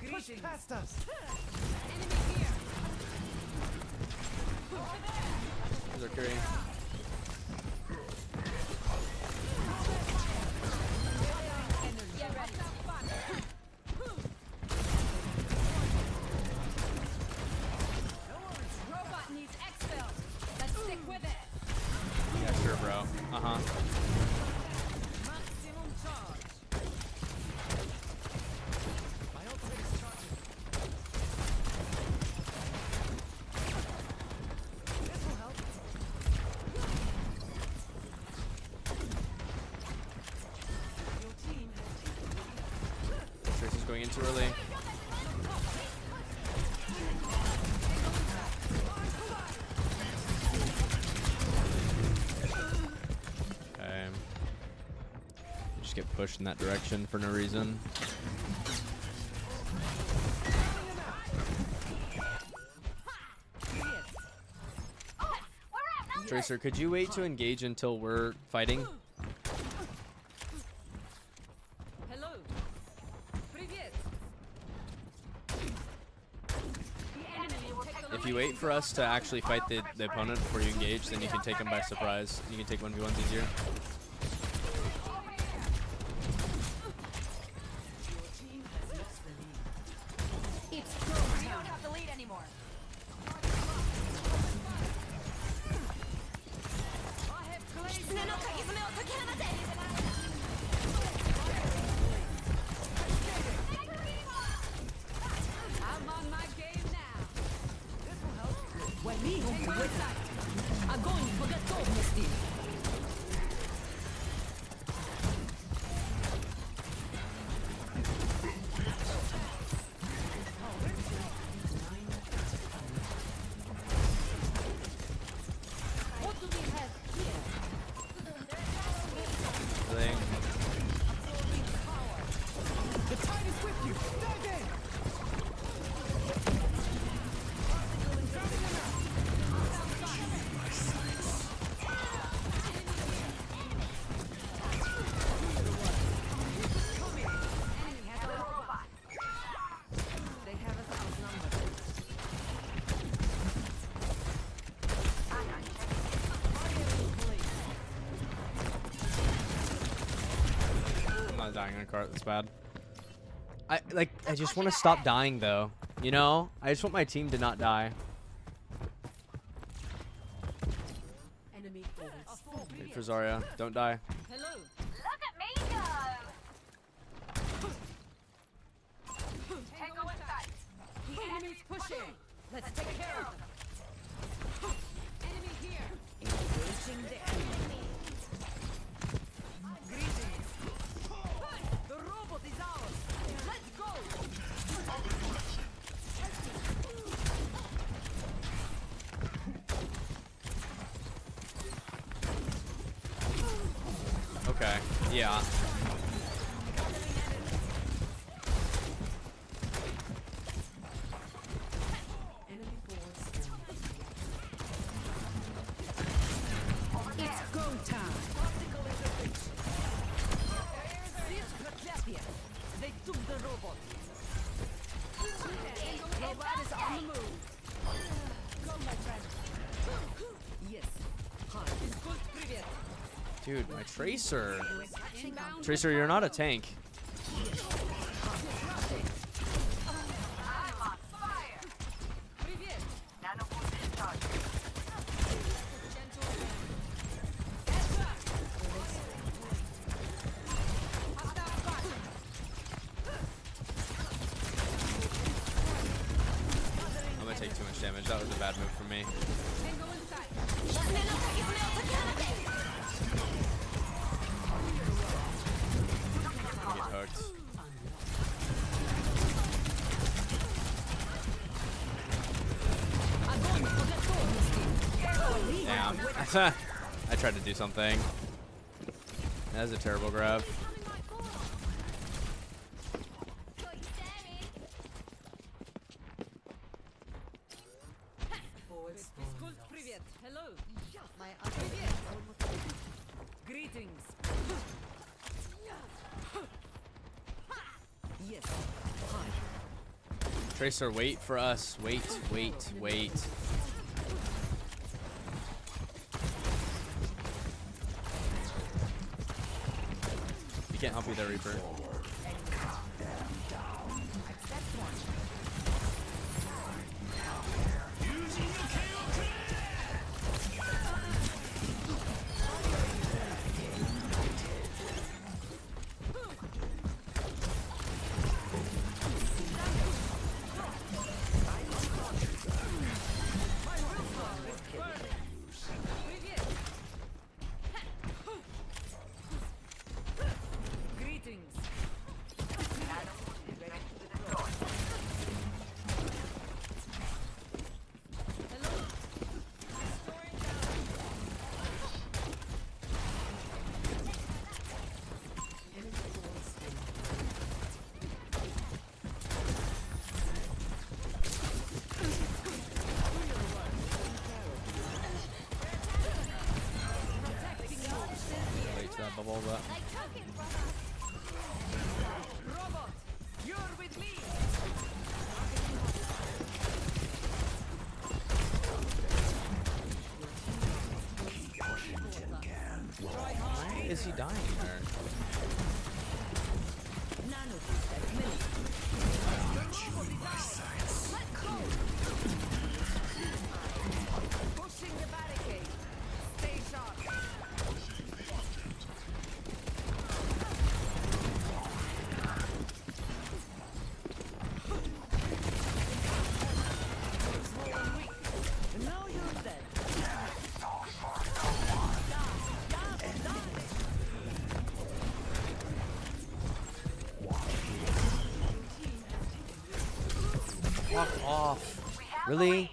pushed past us. There's our curry. Robot needs exfil. Let's stick with it. Yeah, sure, bro. Uh-huh. Maximum charge. My ultimate is charging. This will help. Your team has Tracer's going in too early. Okay. Just get pushed in that direction for no reason. Tracer, could you wait to engage until we're fighting? Hello. Привет. If you wait for us to actually fight the opponent before you engage, then you can take them by surprise. You can take 1v1s easier. It's go. We don't have the lead anymore. I have I'm on my game now. This will help. Огонь по готовности. What do we have here? Thing. The tide is with you. Dive in. They have us outnumbered. I'm not dying on a cart. That's bad. I just want to stop dying though. You know, I just want my team to not die. Enemy forward. Wait for Zarya. Don't die. Hello. Look at me go! Tango in sight. The enemy's pushing. Let's take care of them. Enemy here. Engaging the enemy. Greetings. The robot is ours. Let's go. Okay. Yeah. Enemy forward. It's go time. They took the robot. Robot is on the move. Go, my friend. Yes. Good, привет. Dude, my Tracer. Inbound. Tracer, you're not a tank. I'm on fire! Привет. Nano boost discharged. Gentle. Ezra. Hostile spot. I'm gonna take too much damage. That was a bad move from me. Tango inside. Get hooked. Damn. I tried to do something. That was a terrible grab. Forward spawn. Good, привет. Hello. My other almost ready. Greetings. Yes. Hi. Tracer, wait for us. Wait, wait, wait. We can't help you there, Reaper. Greetings. Wait to that bubble, but Robot, you're with me. why is he dying there? Pushing the barricade. Stay sharp. Now you're dead. Fuck off. Really?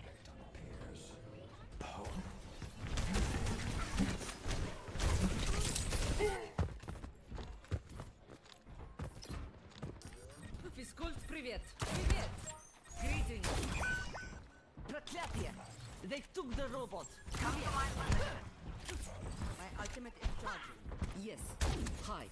Физкульт, привет. Привет. Greetings. Проклятие. They took the robot. My ultimate is charging. Yes. Hi.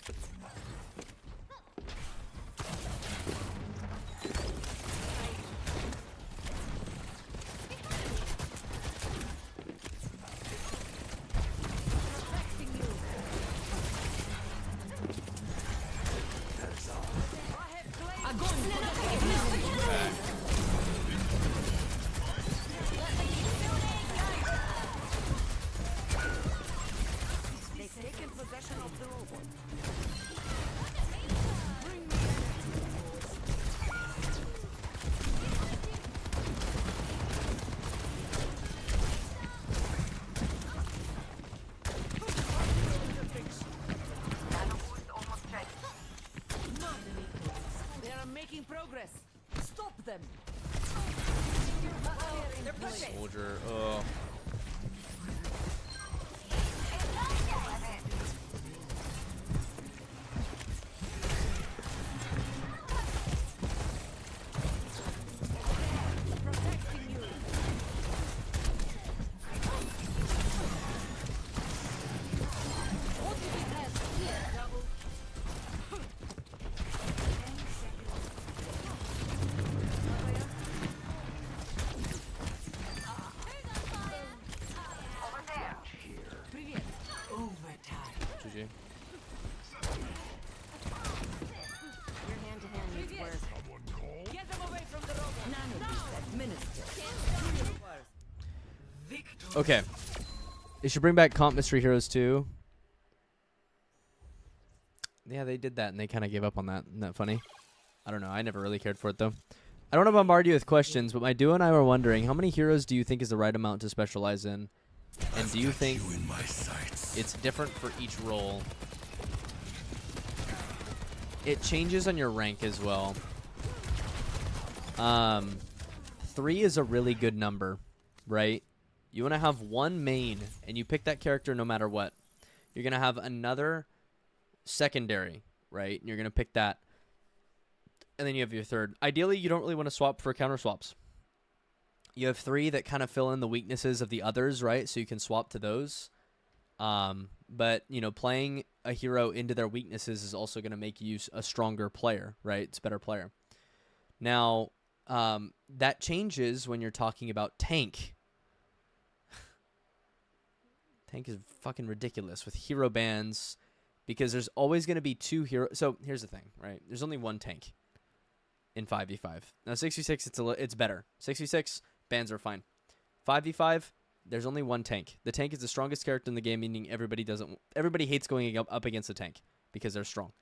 Protecting you. I have claimed. They've taken possession of the robot. They are making progress. Stop them. They're pushing. Soldier. Oh. Protecting you. What do we have here? Double. Привет. GG. Your hand-to-hand needs Привет. work. Get them away from the robot. Administer. Okay. They should bring back Comp Mystery Heroes 2. Yeah, they did that and they kind of gave up on that. Isn't that funny? I don't know. I never really cared for it though. I don't want to bombard you with questions, but my duo and I were wondering, how many heroes do you think is the right amount to specialize in? And do you think it's different for each role? It changes on your rank as well. 3 is a really good number, right? You want to have one main, and you pick that character no matter what. You're going to have another secondary, right? And you're going to pick that. And then you have your third. Ideally, you don't really want to swap for counter swaps. You have 3 that kind of fill in the weaknesses of the others, right? So you can swap to those. But, you know, playing a hero into their weaknesses is also going to make you a stronger player, right? It's a better player. Now, That changes when you're talking about tank. Tank is fucking ridiculous with hero bans because there's always going to be 2 hero. So here's the thing, right? There's only 1 tank in 5v5. Now 6v6, it's better. 6v6 bans are fine. 5v5, there's only 1 tank. The tank is the strongest character in the game, meaning everybody hates going up against a tank because they're strong.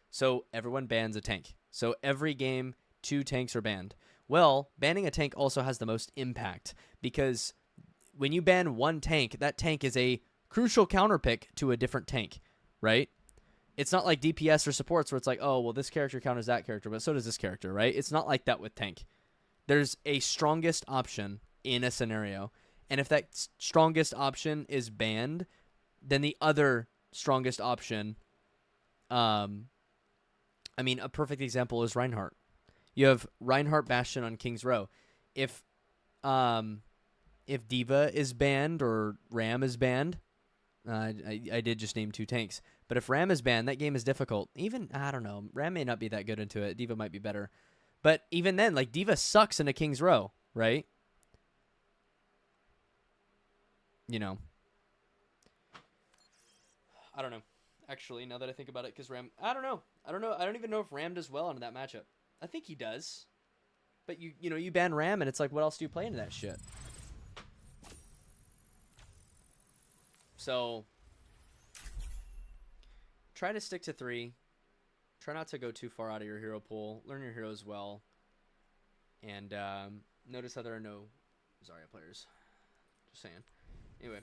So everyone bans a tank. So every game, 2 tanks are banned. Well, banning a tank also has the most impact because when you ban 1 tank, that tank is a crucial counterpick to a different tank, right? It's not like DPS or supports where it's like, oh, well, this character counters that character, but so does this character, right? It's not like that with tank. There's a strongest option in a scenario, and if that strongest option is banned, then the other strongest option, I mean, a perfect example is Reinhardt. You have Reinhardt Bastion on King's Row. If Diva is banned or Ram is banned, I did just name 2 tanks. But if Ram is banned, that game is difficult. Even, I don't know, Ram may not be that good into it. Diva might be better. But even then, like, Diva sucks in a King's Row, right? You know. I don't know. Actually, now that I think about it, because Ram, I don't know. I don't even know if Ram does well into that matchup. I think he does. But you know, you ban Ram, and it's like, what else do you play into that shit? So, try to stick to 3. Try not to go too far out of your hero pool. Learn your heroes well. And notice how there are no Zarya players. Just saying. Anyway.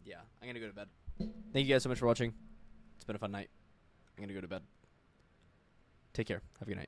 Yeah, I'm going to go to bed. Thank you guys so much for watching. It's been a fun night. I'm going to go to bed. Take care. Have a good night.